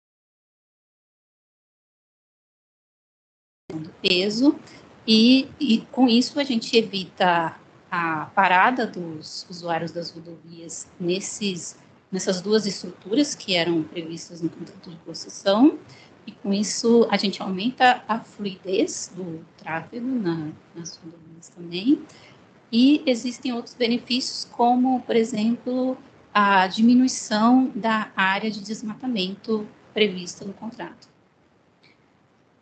do peso e com isso a gente evita a parada dos usuários das rodovias nessas 2 estruturas que eram previstas no contrato de concessão, e com isso a gente aumenta a fluidez do tráfego nas rodovias também. E existem outros benefícios, como, por exemplo, a diminuição da área de desmatamento prevista no contrato.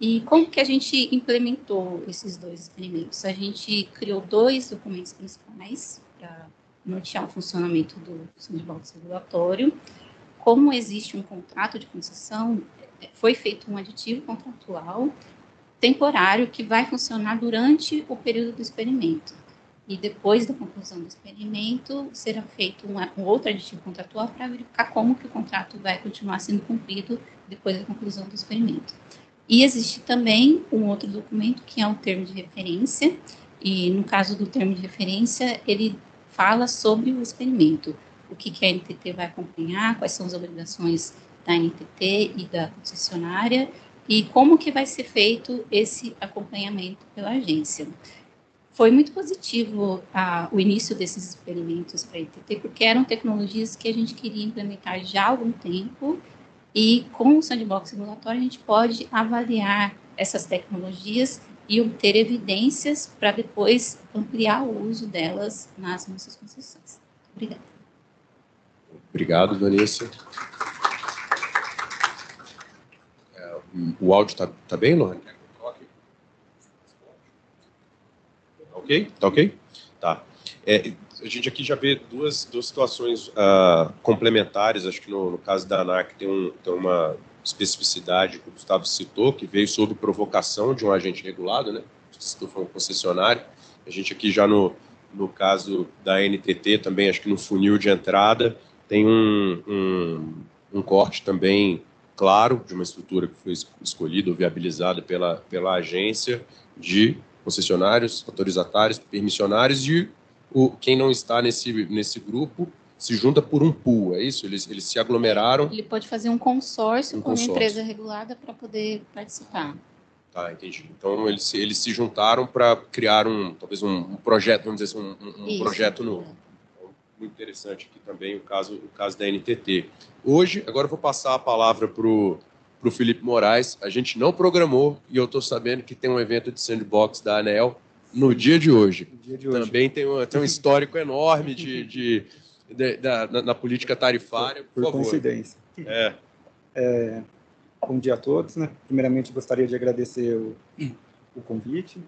E como que a gente implementou esses 2 experimentos? A gente criou 2 documentos principais para nortear o funcionamento do sandbox regulatório. Como existe um contrato de concessão, foi feito um aditivo contratual temporário que vai funcionar durante o período do experimento. E depois da conclusão do experimento, será feito um outro aditivo contratual para verificar como que o contrato vai continuar sendo cumprido depois da conclusão do experimento. E existe também um outro documento que é o termo de referência, e no caso do termo de referência, ele fala sobre o experimento, o que a NTT vai acompanhar, quais são as obrigações da NTT e da concessionária, e como que vai ser feito esse acompanhamento pela agência. Foi muito positivo o início desses experimentos para a NTT, porque eram tecnologias que a gente queria implementar já há algum tempo, e com o sandbox regulatório a gente pode avaliar essas tecnologias e obter evidências para depois ampliar o uso delas nas nossas concessões. Obrigada. Obrigado, Vanessa. O áudio está bem, Lohane? Ok? Tá ok? Tá. A gente aqui já vê duas situações complementares. Acho que no caso da ANAC tem uma especificidade que o Gustavo citou, que veio sob provocação de um agente regulado, né? Se for um concessionário. A gente aqui já no caso da NTT também, acho que no funil de entrada tem um corte também claro de uma estrutura que foi escolhida ou viabilizada pela agência de concessionários, autorizatários, permissionários, e quem não está nesse grupo se junta por um pool, é isso? Eles se aglomeraram. Ele pode fazer um consórcio com uma empresa regulada para poder participar. Tá, entendi. Então, eles se juntaram para criar talvez um projeto, vamos dizer assim, um projeto novo. Muito interessante aqui também o caso da NTT. Hoje, agora eu vou passar a palavra para o Felipe Moraes. A gente não programou e eu estou sabendo que tem um evento de sandbox da ANEEL no dia de hoje. Também tem um histórico enorme na política tarifária. Por favor. Coincidência. Bom dia a todos. Né? Primeiramente, gostaria de agradecer o convite.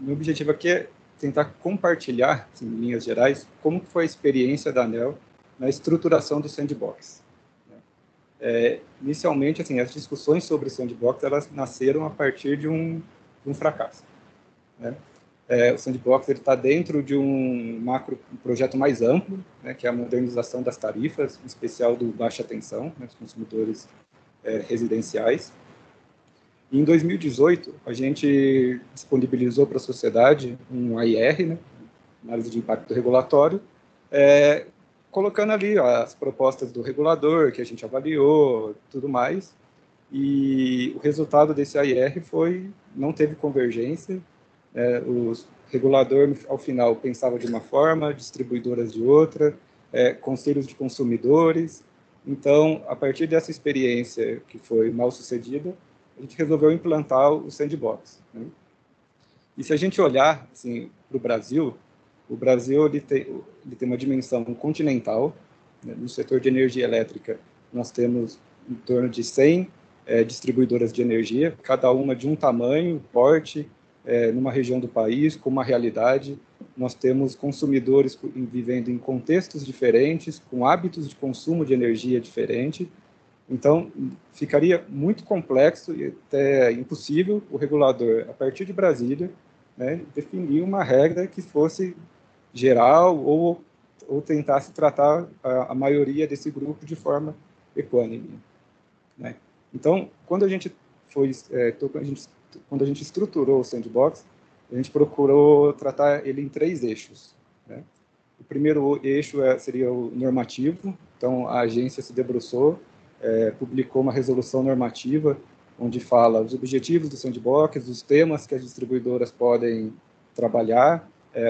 Meu objetivo aqui é tentar compartilhar, assim, em linhas gerais, como foi a experiência da ANEEL na estruturação do sandbox. Inicialmente, assim, as discussões sobre o sandbox elas nasceram a partir de um fracasso. Né? O sandbox está dentro de um projeto mais amplo, né, que é a modernização das tarifas, em especial do baixa tensão, né, dos consumidores residenciais. E em 2018, a gente disponibilizou para a sociedade um AIR, né, análise de impacto regulatório, colocando ali as propostas do regulador, que a gente avaliou, tudo mais. E o resultado desse AIR não teve convergência. O regulador, ao final, pensava de uma forma, distribuidoras de outra, conselhos de consumidores. Então, a partir dessa experiência que foi mal sucedida, a gente resolveu implantar o sandbox. Né? E se a gente olhar assim, para o Brasil ele tem uma dimensão continental. Né? No setor de energia elétrica, nós temos em torno de 100 distribuidoras de energia, cada uma de um tamanho, porte, numa região do país, com uma realidade. Nós temos consumidores vivendo em contextos diferentes, com hábitos de consumo de energia diferente. Então, ficaria muito complexo e até impossível o regulador, a partir de Brasília, né, definir uma regra que fosse geral ou tentasse tratar a maioria desse grupo de forma equânime. Né? Então, quando a gente estruturou o sandbox, a gente procurou tratar ele em 3 eixos. Né? O primeiro eixo seria o normativo. Então, a agência se debruçou, publicou uma resolução normativa onde fala os objetivos do sandbox, os temas que as distribuidoras podem trabalhar,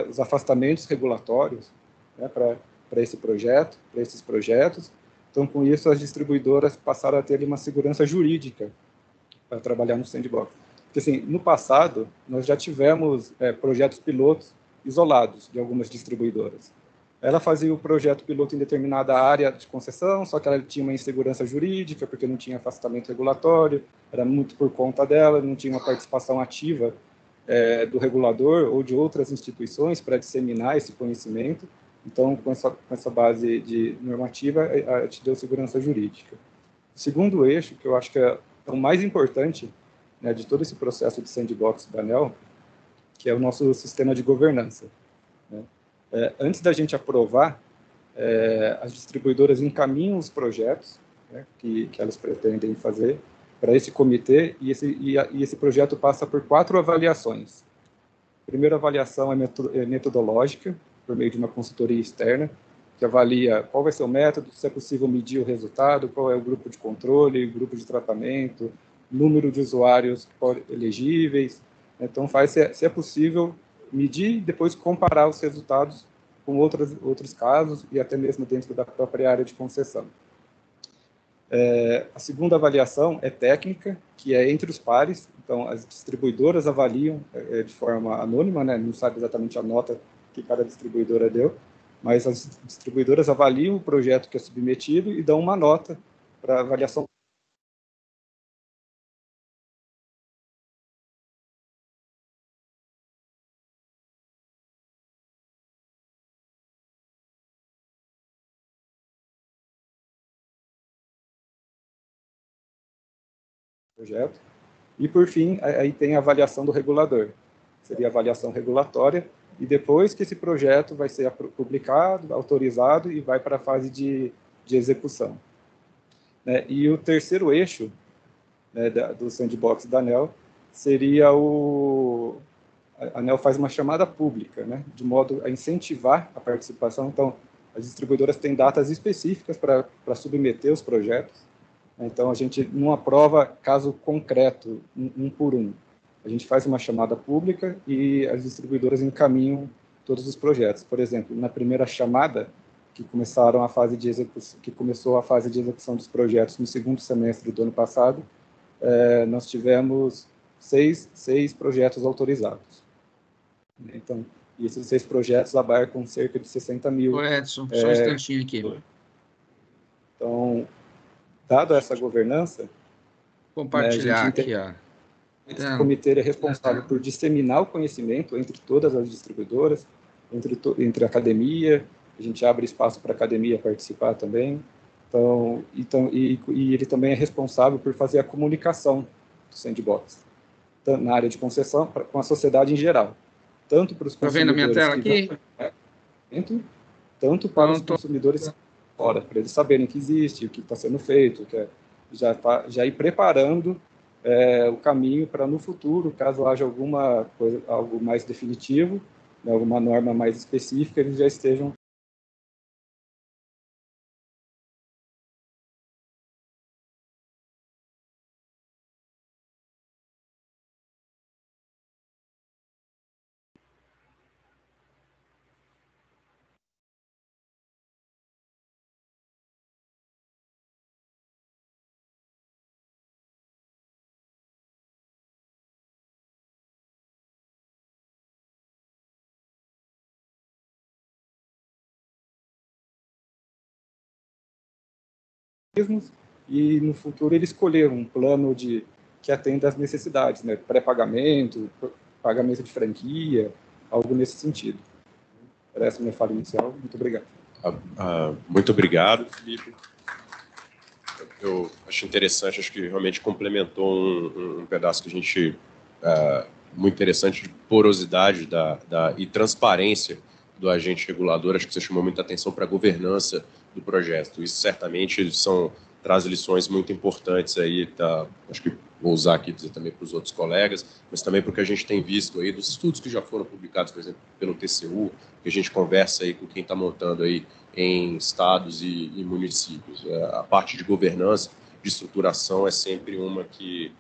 os afastamentos regulatórios, né, para esses projetos. Então, com isso, as distribuidoras passaram a ter uma segurança jurídica para trabalhar no sandbox. Porque, assim, no passado, nós já tivemos projetos pilotos isolados de algumas distribuidoras. Ela fazia o projeto piloto em determinada área de concessão, só que ela tinha uma insegurança jurídica, porque não tinha afastamento regulatório, era muito por conta dela, não tinha uma participação ativa do regulador ou de outras instituições para disseminar esse conhecimento. Então, com essa base de normativa, a gente deu segurança jurídica. O segundo eixo, que eu acho que é o mais importante, né, de todo esse processo de sandbox da ANEEL, que é o nosso sistema de governança. Né? Antes da gente aprovar, as distribuidoras encaminham os projetos, né, que elas pretendem fazer para esse comitê, e esse projeto passa por 4 avaliações. A primeira avaliação é metodológica, por meio de uma consultoria externa, que avalia qual vai ser o método, se é possível medir o resultado, qual é o grupo de controle, o grupo de tratamento, número de usuários elegíveis. Então, se é possível medir e depois comparar os resultados com outros casos e até mesmo dentro da própria área de concessão. A segunda avaliação é técnica, que é entre os pares. Então, as distribuidoras avaliam de forma anônima, né? Não sabe exatamente a nota que cada distribuidora deu, mas as distribuidoras avaliam o projeto que é submetido e dão uma nota para avaliação. Projeto. E, por fim, aí tem a avaliação do regulador. Seria a avaliação regulatória, e depois que esse projeto vai ser publicado, autorizado e vai para a fase de execução. E o terceiro eixo, né, do sandbox da ANEEL seria a ANEEL faz uma chamada pública, né, de modo a incentivar a participação. Então, as distribuidoras têm datas específicas para submeter os projetos. Então, a gente não aprova caso concreto, um por um. A gente faz uma chamada pública e as distribuidoras encaminham todos os projetos. Por exemplo, na primeira chamada, que começou a fase de execução dos projetos no segundo semestre do ano passado, nós tivemos seis projetos autorizados. Então, e esses 6 projetos abarcam cerca de 60 mil. Ô Edson, só um instantinho aqui. Então, dado essa governança, compartilhar aqui, ó. Esse comitê é responsável por disseminar o conhecimento entre todas as distribuidoras, entre a academia. A gente abre espaço para a academia participar também. Então, ele também é responsável por fazer a comunicação do sandbox, na área de concessão, com a sociedade em geral. Tanto para os consumidores... Está vendo a minha tela aqui? Tanto para os consumidores fora, para eles saberem que existe, o que está sendo feito, já ir preparando o caminho para, no futuro, caso haja alguma coisa, algo mais definitivo, né, alguma norma mais específica, eles já estejam. E no futuro ele escolher um plano que atenda às necessidades, né? Pré-pagamento, pagamento de franquia, algo nesse sentido. Essa é a minha fala inicial. Muito obrigado. Muito obrigado, Felipe. Eu acho interessante, acho que realmente complementou um pedaço que a gente muito interessante de porosidade e transparência do agente regulador. Acho que você chamou muita atenção para a governança do projeto. Isso certamente traz lições muito importantes aí, acho que vou usar aqui dizer também para os outros colegas, mas também porque a gente tem visto aí dos estudos que já foram publicados, por exemplo, pelo TCU, que a gente conversa aí com quem está montando aí em estados e municípios. A parte de governança, de estruturação é sempre uma que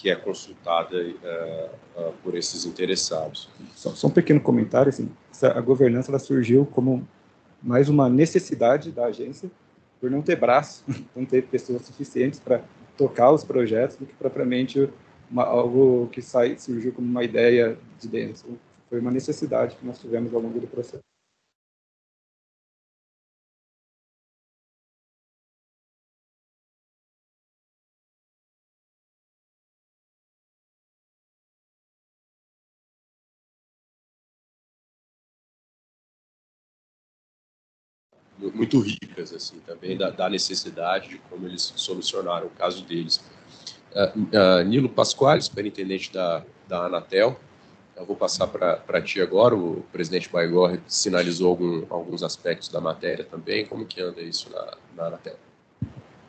é consultada por esses interessados. Só um pequeno comentário, assim, a governança ela surgiu como mais uma necessidade da agência, por não ter braço, não ter pessoas suficientes para tocar os projetos, do que propriamente algo que surgiu como uma ideia de dentro. Foi uma necessidade que nós tivemos ao longo do processo. Muito ricas, assim, também da necessidade de como eles solucionaram o caso deles. Nilo Pasquale, superintendente da Anatel, eu vou passar para ti agora. O presidente Baigorre sinalizou alguns aspectos da matéria também. Como que anda isso na Anatel?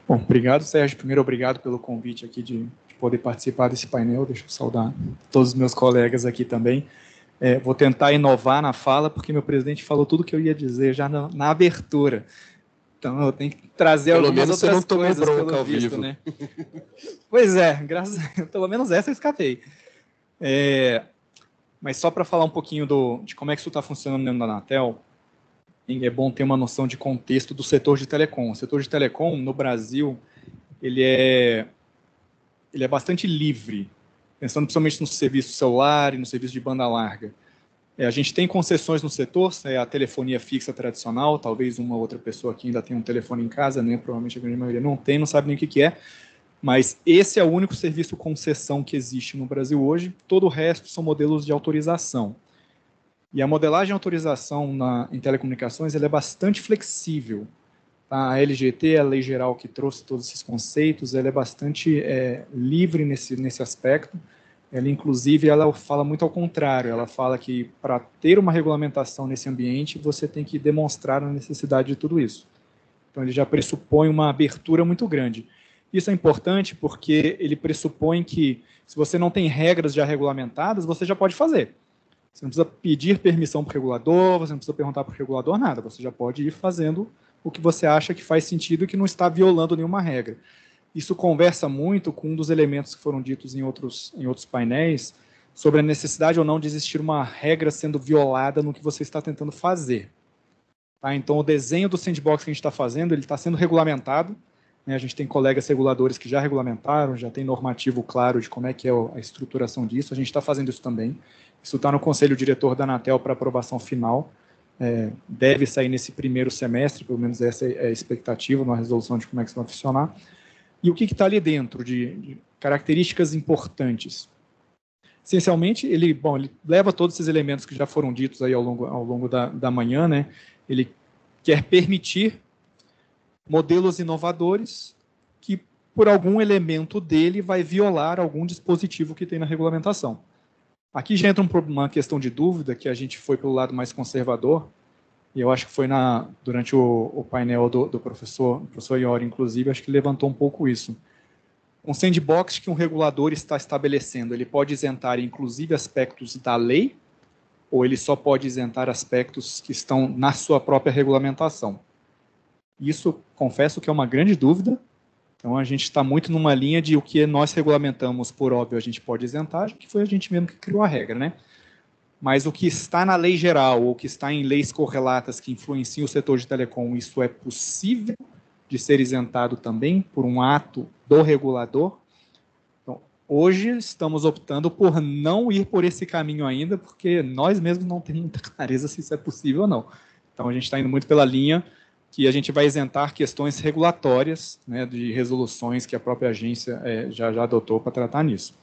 Bom, obrigado, Sérgio. Primeiro, obrigado pelo convite aqui de poder participar desse painel. Deixa eu saudar todos os meus colegas aqui também. Vou tentar inovar na fala, porque meu presidente falou tudo que eu ia dizer já na abertura. Então, eu tenho que trazer algumas outras coisas, pelo visto, né? Pois é, pelo menos essa eu escapei. Mas só para falar um pouquinho de como é que isso está funcionando dentro da Anatel, é bom ter uma noção de contexto do setor de telecom. O setor de telecom, no Brasil, ele é bastante livre, pensando principalmente no serviço celular e no serviço de banda larga. A gente tem concessões no setor, a telefonia fixa tradicional, talvez uma outra pessoa aqui ainda tenha um telefone em casa, né? Provavelmente a grande maioria não tem, não sabe nem o que é, mas esse é o único serviço concessão que existe no Brasil hoje, todo o resto são modelos de autorização. E a modelagem de autorização em telecomunicações ela é bastante flexível. A LGT, a lei geral que trouxe todos esses conceitos, ela é bastante livre nesse aspecto. Ela, inclusive, ela fala muito ao contrário. Ela fala que, para ter uma regulamentação nesse ambiente, você tem que demonstrar a necessidade de tudo isso. Então, ele já pressupõe uma abertura muito grande. Isso é importante porque ele pressupõe que, se você não tem regras já regulamentadas, você já pode fazer. Você não precisa pedir permissão para o regulador, você não precisa perguntar para o regulador nada. Você já pode ir fazendo o que você acha que faz sentido e que não está violando nenhuma regra. Isso conversa muito com um dos elementos que foram ditos em outros painéis, sobre a necessidade ou não de existir uma regra sendo violada no que você está tentando fazer. Tá? Então, o desenho do sandbox que a gente está fazendo, ele está sendo regulamentado, né? A gente tem colegas reguladores que já regulamentaram, já tem normativo claro de como é que é a estruturação disso, a gente está fazendo isso também. Isso está no Conselho Diretor da Anatel para aprovação final, deve sair nesse primeiro semestre, pelo menos essa é a expectativa, uma resolução de como é que isso vai funcionar. E o que está ali dentro de características importantes? Essencialmente, ele leva todos esses elementos que já foram ditos aí ao longo da manhã, né? Ele quer permitir modelos inovadores que, por algum elemento dele, vai violar algum dispositivo que tem na regulamentação. Aqui já entra uma questão de dúvida, que a gente foi pelo lado mais conservador, e eu acho que foi durante o painel do professor Iori, inclusive, acho que levantou um pouco isso. Um sandbox que um regulador está estabelecendo, ele pode isentar, inclusive, aspectos da lei, ou ele só pode isentar aspectos que estão na sua própria regulamentação? Isso, confesso que é uma grande dúvida. Então, a gente está muito numa linha de o que nós regulamentamos, por óbvio, a gente pode isentar, que foi a gente mesmo que criou a regra, né? Mas o que está na lei geral, ou que está em leis correlatas que influenciam o setor de telecom, isso é possível de ser isentado também por um ato do regulador? Então, hoje estamos optando por não ir por esse caminho ainda, porque nós mesmos não temos muita clareza se isso é possível ou não. Então, a gente está indo muito pela linha que a gente vai isentar questões regulatórias, né, de resoluções que a própria agência já adotou para tratar nisso.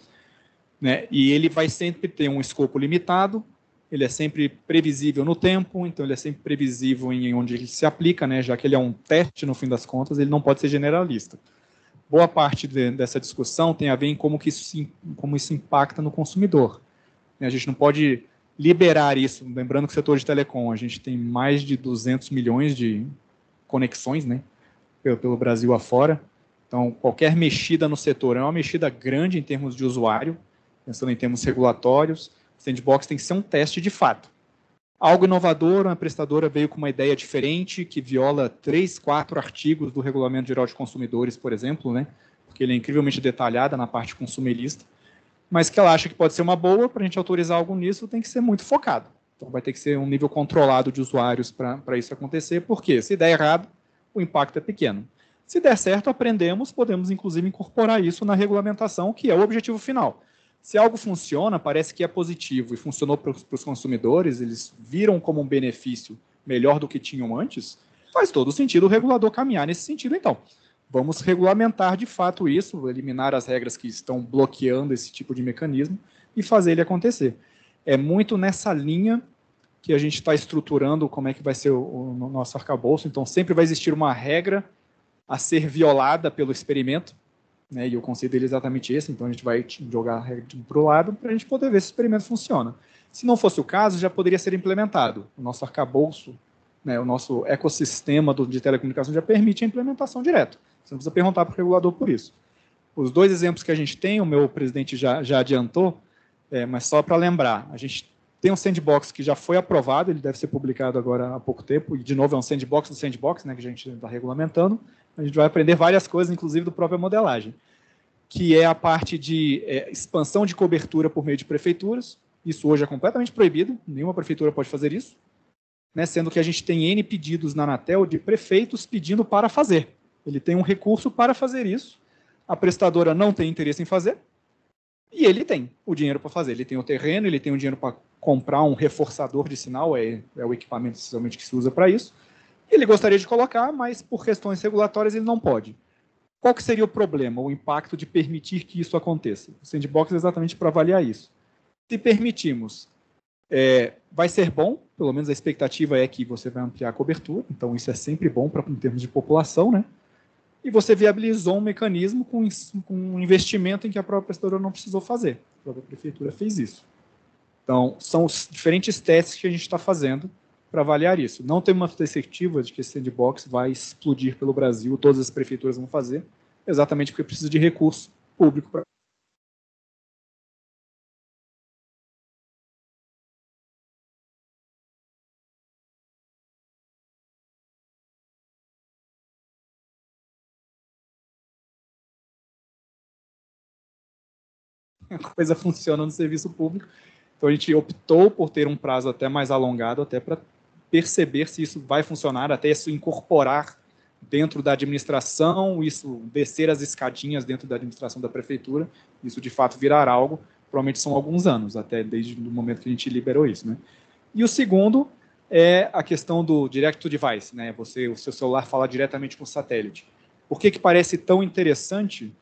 Né? E ele vai sempre ter um escopo limitado, ele é sempre previsível no tempo, então ele é sempre previsível em onde ele se aplica, né? Já que ele é um teste, no fim das contas, ele não pode ser generalista. Boa parte dessa discussão tem a ver em como isso impacta no consumidor. A gente não pode liberar isso, lembrando que o setor de telecom, a gente tem mais de 200 milhões de conexões, né, pelo Brasil afora, então qualquer mexida no setor é uma mexida grande em termos de usuário, pensando em termos regulatórios. O sandbox tem que ser um teste de fato. Algo inovador, uma prestadora veio com uma ideia diferente, que viola 3, 4 artigos do Regulamento Geral de Consumidores, por exemplo, né? Porque ele é incrivelmente detalhada na parte consumerista, mas que ela acha que pode ser uma boa, para a gente autorizar algo nisso, tem que ser muito focado. Então vai ter que ser um nível controlado de usuários para isso acontecer, porque se der errado, o impacto é pequeno. Se der certo, aprendemos, podemos inclusive incorporar isso na regulamentação, que é o objetivo final. Se algo funciona, parece que é positivo e funcionou para os consumidores, eles viram como um benefício melhor do que tinham antes, faz todo sentido o regulador caminhar nesse sentido, então. Vamos regulamentar de fato isso, eliminar as regras que estão bloqueando esse tipo de mecanismo e fazer ele acontecer. É muito nessa linha que a gente está estruturando como é que vai ser o nosso arcabouço, então sempre vai existir uma regra a ser violada pelo experimento, né, e o conceito dele é exatamente esse, então a gente vai jogar a regra para o lado para a gente poder ver se o experimento funciona. Se não fosse o caso, já poderia ser implementado. O nosso arcabouço, né, o nosso ecossistema de telecomunicação já permite a implementação direta. Você não precisa perguntar para o regulador por isso. Os dois exemplos que a gente tem, o meu presidente já adiantou, mas só para lembrar, a gente tem um sandbox que já foi aprovado, ele deve ser publicado agora há pouco tempo, e de novo é um sandbox do sandbox, né, que a gente está regulamentando. A gente vai aprender várias coisas, inclusive do própria modelagem, que é a parte de expansão de cobertura por meio de prefeituras. Isso hoje é completamente proibido, nenhuma prefeitura pode fazer isso, né, sendo que a gente tem N pedidos na Anatel de prefeitos pedindo para fazer. Ele tem um recurso para fazer isso, a prestadora não tem interesse em fazer, e ele tem o dinheiro para fazer. Ele tem o terreno, ele tem o dinheiro para comprar um reforçador de sinal, é o equipamento essencialmente que se usa para isso. Ele gostaria de colocar, mas por questões regulatórias ele não pode. Qual que seria o problema, o impacto de permitir que isso aconteça? O sandbox é exatamente para avaliar isso. Se permitirmos, vai ser bom, pelo menos a expectativa é que você vai ampliar a cobertura, então isso é sempre bom em termos de população, né? E você viabilizou um mecanismo com um investimento em que a própria prestadora não precisou fazer. A própria prefeitura fez isso. Então, são os diferentes testes que a gente está fazendo para avaliar isso. Não tem uma perspectiva de que esse sandbox vai explodir pelo Brasil, todas as prefeituras vão fazer, exatamente porque precisa de recurso público para. A coisa funciona no serviço público. Então, a gente optou por ter um prazo até mais alongado, até para perceber se isso vai funcionar, até isso incorporar dentro da administração, isso descer as escadinhas dentro da administração da prefeitura, isso de fato virar algo, provavelmente são alguns anos, até desde o momento que a gente liberou isso, né? E o segundo é a questão do direct to device, né? O seu celular fala diretamente com o satélite. Por que parece tão interessante?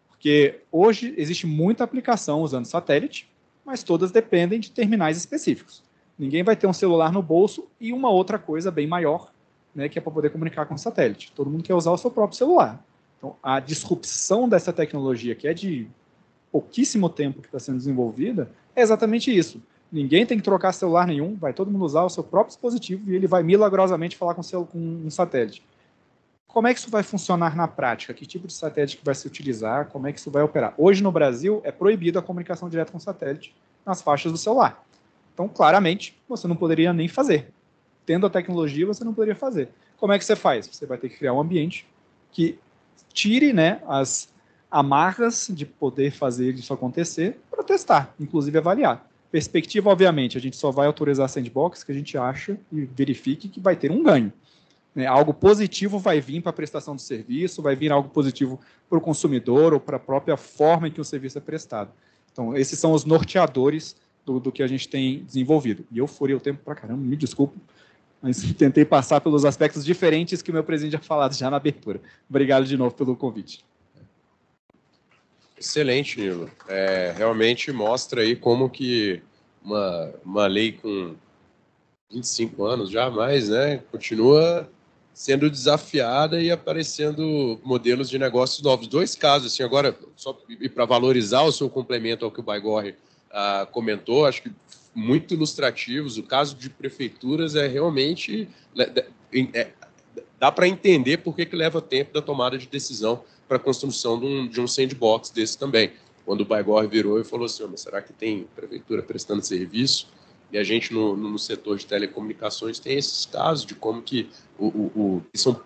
Porque hoje existe muita aplicação usando satélite, mas todas dependem de terminais específicos. Ninguém vai ter um celular no bolso e uma outra coisa bem maior, né, que é para poder comunicar com o satélite. Todo mundo quer usar o seu próprio celular. Então, a disrupção dessa tecnologia, que é de pouquíssimo tempo que está sendo desenvolvida, é exatamente isso. Ninguém tem que trocar celular nenhum, vai todo mundo usar o seu próprio dispositivo e ele vai milagrosamente falar com um satélite. Como é que isso vai funcionar na prática? Que tipo de satélite que vai se utilizar? Como é que isso vai operar? Hoje, no Brasil, é proibido a comunicação direta com satélite nas faixas do celular. Então, claramente, você não poderia nem fazer. Tendo a tecnologia, você não poderia fazer. Como é que você faz? Você vai ter que criar um ambiente que tire, né, as amarras de poder fazer isso acontecer para testar, inclusive avaliar. Perspectiva, obviamente, a gente só vai autorizar sandbox que a gente acha e verifique que vai ter um ganho. Algo positivo vai vir para a prestação do serviço, vai vir algo positivo para o consumidor ou para a própria forma em que o serviço é prestado. Então, esses são os norteadores do que a gente tem desenvolvido. E eu furei o tempo para caramba, me desculpe, mas tentei passar pelos aspectos diferentes que o meu presidente já falado já na abertura. Obrigado de novo pelo convite. Excelente, Nilo. Realmente mostra aí como que uma lei com 25 anos já mais, né, continua sendo desafiada e aparecendo modelos de negócios novos. Dois casos, assim, agora, só para valorizar o seu complemento ao que o Baigorre comentou, acho que muito ilustrativos. O caso de prefeituras é realmente... dá para entender por que leva tempo da tomada de decisão para a construção de um sandbox desse também. Quando o Baigorre virou e falou assim, mas será que tem prefeitura prestando serviço? E a gente, no setor de telecomunicações, tem esses casos de como que são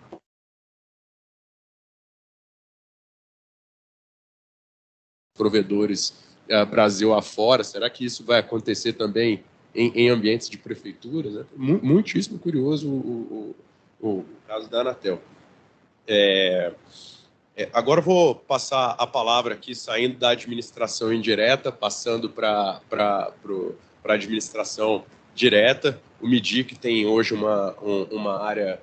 provedores Brasil afora. Será que isso vai acontecer também em ambientes de prefeituras? Né? Muitíssimo curioso o caso da Anatel. Agora eu vou passar a palavra aqui, saindo da administração indireta, passando para a administração direta. O MIDIC tem hoje uma área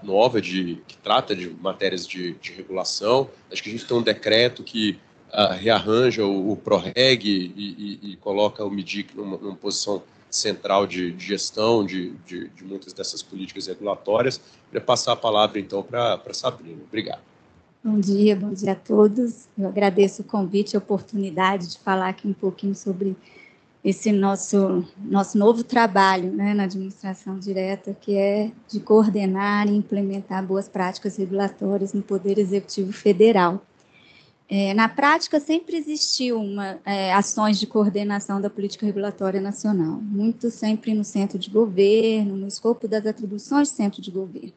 nova que trata de matérias de regulação. Acho que a gente tem um decreto que rearranja o PROREG e coloca o MIDIC numa posição central de gestão de muitas dessas políticas regulatórias. Vou passar a palavra, então, para Sabrina. Obrigado. Bom dia a todos. Eu agradeço o convite e a oportunidade de falar aqui um pouquinho sobre esse nosso novo trabalho, né, na administração direta, que é de coordenar e implementar boas práticas regulatórias no Poder Executivo Federal. Na prática, sempre existiu ações de coordenação da política regulatória nacional, muito sempre no centro de governo, no escopo das atribuições do centro de governo.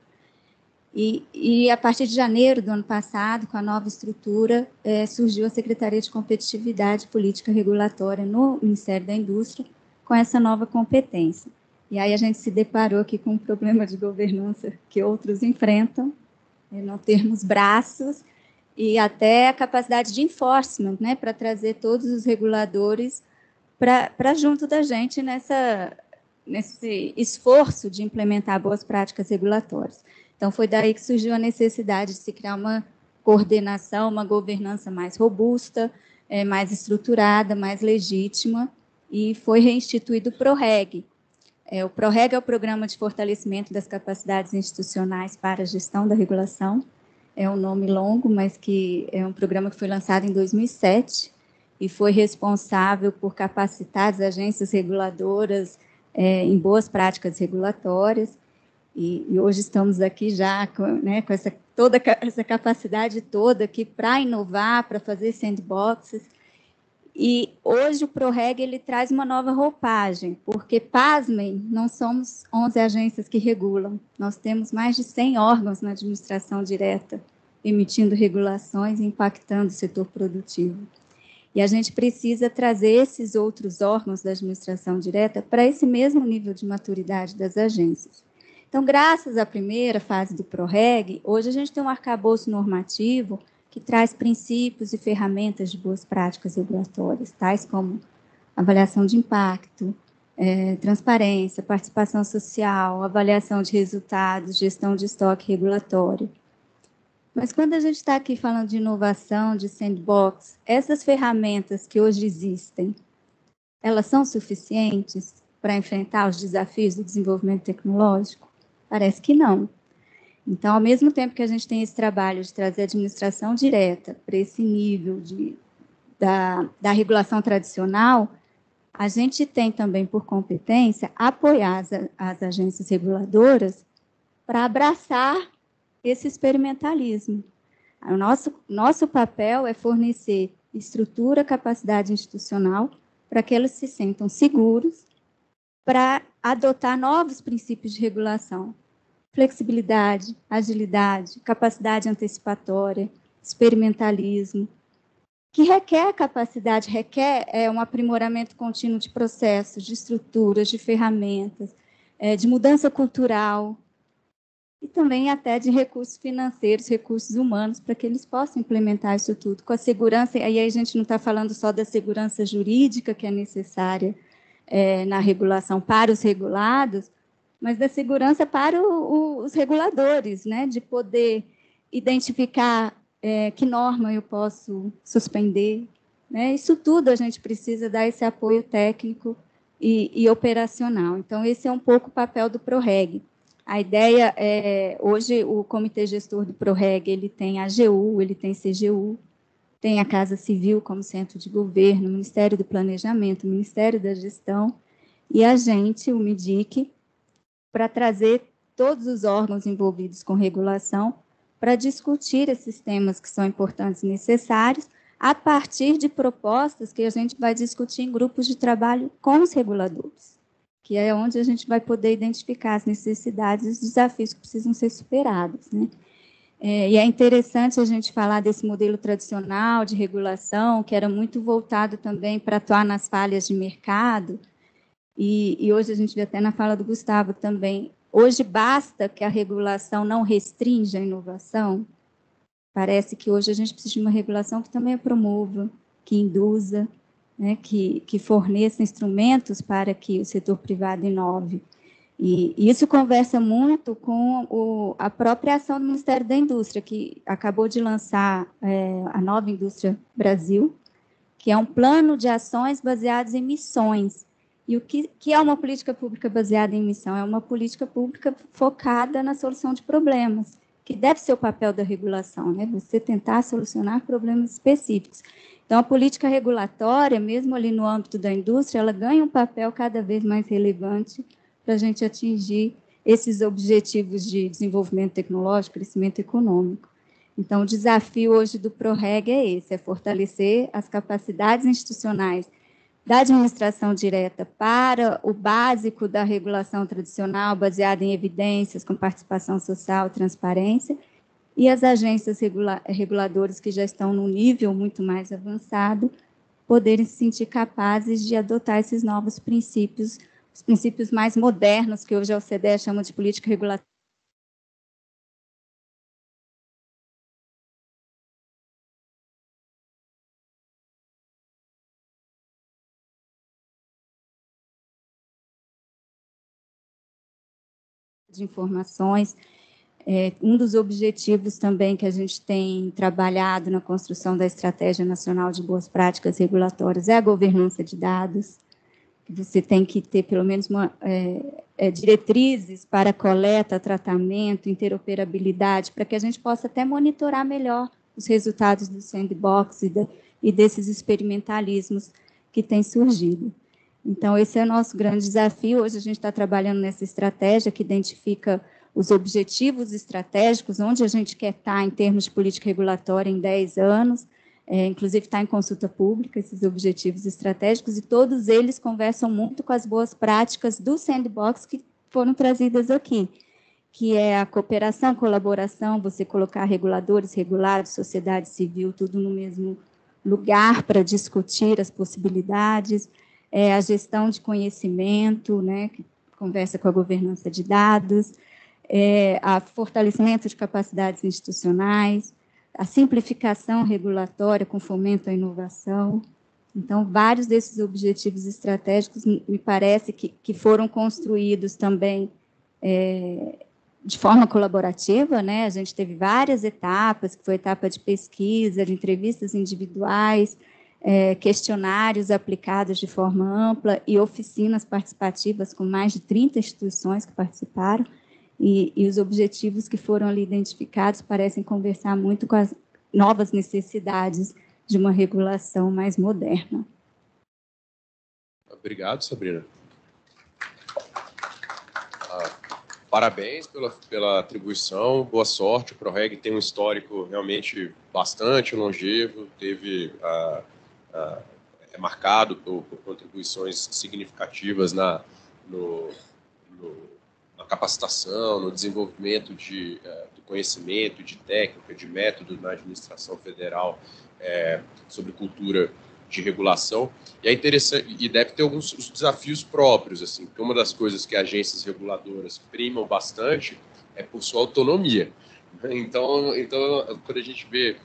E a partir de janeiro do ano passado, com a nova estrutura, surgiu a Secretaria de Competitividade e Política Regulatória no Ministério da Indústria, com essa nova competência. E aí a gente se deparou aqui com um problema de governança que outros enfrentam, não termos braços e até a capacidade de enforcement, né, para trazer todos os reguladores para junto da gente nesse esforço de implementar boas práticas regulatórias. Então, foi daí que surgiu a necessidade de se criar uma coordenação, uma governança mais robusta, mais estruturada, mais legítima, e foi reinstituído o PROREG. O PROREG é o Programa de Fortalecimento das Capacidades Institucionais para a Gestão da Regulação. É um nome longo, mas que é um programa que foi lançado em 2007 e foi responsável por capacitar as agências reguladoras em boas práticas regulatórias. E hoje estamos aqui já com toda essa capacidade toda aqui para inovar, para fazer sandboxes. E hoje o PROREG ele traz uma nova roupagem, porque, pasmem, não somos 11 agências que regulam, nós temos mais de 100 órgãos na administração direta, emitindo regulações e impactando o setor produtivo. E a gente precisa trazer esses outros órgãos da administração direta para esse mesmo nível de maturidade das agências. Então, graças à primeira fase do PROREG, hoje a gente tem um arcabouço normativo que traz princípios e ferramentas de boas práticas regulatórias, tais como avaliação de impacto, transparência, participação social, avaliação de resultados, gestão de estoque regulatório. Mas quando a gente está aqui falando de inovação, de sandbox, essas ferramentas que hoje existem, elas são suficientes para enfrentar os desafios do desenvolvimento tecnológico? Parece que não. Então, ao mesmo tempo que a gente tem esse trabalho de trazer a administração direta para esse nível da regulação tradicional, a gente tem também, por competência, apoiar as agências reguladoras para abraçar esse experimentalismo. O nosso papel é fornecer estrutura, capacidade institucional para que elas se sintam seguros para adotar novos princípios de regulação. Flexibilidade, agilidade, capacidade antecipatória, experimentalismo, que requer capacidade, requer um aprimoramento contínuo de processos, de estruturas, de ferramentas, de mudança cultural, e também até de recursos financeiros, recursos humanos, para que eles possam implementar isso tudo com a segurança. E aí a gente não está falando só da segurança jurídica que é necessária na regulação para os regulados, mas da segurança para os reguladores, né, de poder identificar que norma eu posso suspender. Né? Isso tudo a gente precisa dar esse apoio técnico e operacional. Então, esse é um pouco o papel do PROREG. A ideia hoje, o Comitê Gestor do PROREG, ele tem a AGU, ele tem CGU, tem a Casa Civil como centro de governo, o Ministério do Planejamento, o Ministério da Gestão, e a gente, o MIDIC, para trazer todos os órgãos envolvidos com regulação para discutir esses temas que são importantes e necessários, a partir de propostas que a gente vai discutir em grupos de trabalho com os reguladores, que é onde a gente vai poder identificar as necessidades e os desafios que precisam ser superados. Né? E é interessante a gente falar desse modelo tradicional de regulação, que era muito voltado também para atuar nas falhas de mercado, e hoje a gente vê até na fala do Gustavo também, hoje basta que a regulação não restrinja a inovação. Parece que hoje a gente precisa de uma regulação que também a promova, que induza, né, que forneça instrumentos para que o setor privado inove. E isso conversa muito com a própria ação do Ministério da Indústria, que acabou de lançar a Nova Indústria Brasil, que é um plano de ações baseadas em missões. E o que é uma política pública baseada em missão? É uma política pública focada na solução de problemas, que deve ser o papel da regulação, né? Você tentar solucionar problemas específicos. Então, a política regulatória, mesmo ali no âmbito da indústria, ela ganha um papel cada vez mais relevante para a gente atingir esses objetivos de desenvolvimento tecnológico, crescimento econômico. Então, o desafio hoje do PROREG é esse, é fortalecer as capacidades institucionais da administração direta para o básico da regulação tradicional, baseada em evidências, com participação social, transparência, e as agências reguladoras que já estão num nível muito mais avançado, poderem se sentir capazes de adotar esses novos princípios, os princípios mais modernos, que hoje a OCDE chama de política regulatória, de informações. Um dos objetivos também que a gente tem trabalhado na construção da Estratégia Nacional de Boas Práticas Regulatórias é a governança de dados. Você tem que ter, pelo menos, diretrizes para coleta, tratamento, interoperabilidade, para que a gente possa até monitorar melhor os resultados do sandbox e desses experimentalismos que têm surgido. Então, esse é o nosso grande desafio. Hoje, a gente está trabalhando nessa estratégia que identifica os objetivos estratégicos, onde a gente quer estar em termos de política regulatória em 10 anos, inclusive está em consulta pública, esses objetivos estratégicos, e todos eles conversam muito com as boas práticas do sandbox que foram trazidas aqui, que é a cooperação, colaboração, você colocar reguladores, regulados, sociedade civil, tudo no mesmo lugar para discutir as possibilidades, a gestão de conhecimento, né, que conversa com a governança de dados, a fortalecimento de capacidades institucionais, a simplificação regulatória com fomento à inovação. Então, vários desses objetivos estratégicos me parece que foram construídos também de forma colaborativa, né? A gente teve várias etapas, que foi etapa de pesquisa, de entrevistas individuais, questionários aplicados de forma ampla e oficinas participativas com mais de 30 instituições que participaram, e os objetivos que foram ali identificados parecem conversar muito com as novas necessidades de uma regulação mais moderna. Obrigado, Sabrina. Parabéns pela atribuição, boa sorte. O ProReg tem um histórico realmente bastante longevo, é marcado por contribuições significativas na capacitação, no desenvolvimento do conhecimento, de técnica, de método na administração federal sobre cultura de regulação. E é interessante, e deve ter alguns desafios próprios, assim, porque uma das coisas que agências reguladoras primam bastante é por sua autonomia. Então quando a gente vê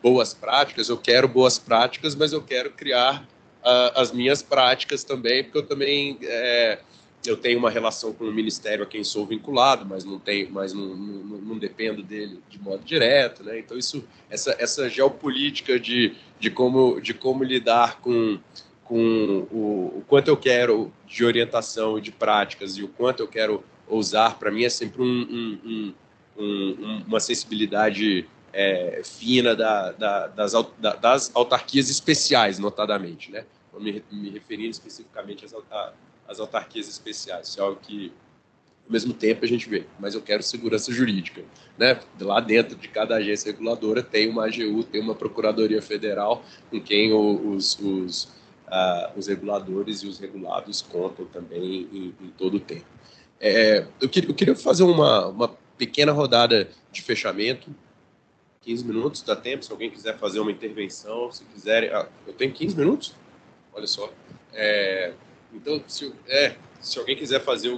boas práticas, eu quero boas práticas, mas eu quero criar as minhas práticas também, porque eu também eu tenho uma relação com o ministério a quem sou vinculado, mas não dependo dele de modo direto, né? Então essa geopolítica de como lidar com o quanto eu quero de orientação e de práticas e o quanto eu quero ousar, para mim é sempre uma sensibilidade fina das autarquias especiais, notadamente, né? Estou me referindo especificamente às autarquias especiais. Isso é algo que, ao mesmo tempo, a gente vê, mas eu quero segurança jurídica, né? Lá dentro de cada agência reguladora tem uma AGU, tem uma Procuradoria Federal com quem os reguladores e os regulados contam também em todo o tempo. Eu queria fazer uma pequena rodada de fechamento, 15 minutos, dá tempo, se alguém quiser fazer uma intervenção, se quiserem... eu tenho 15 minutos? Olha só. Então, se alguém quiser fazer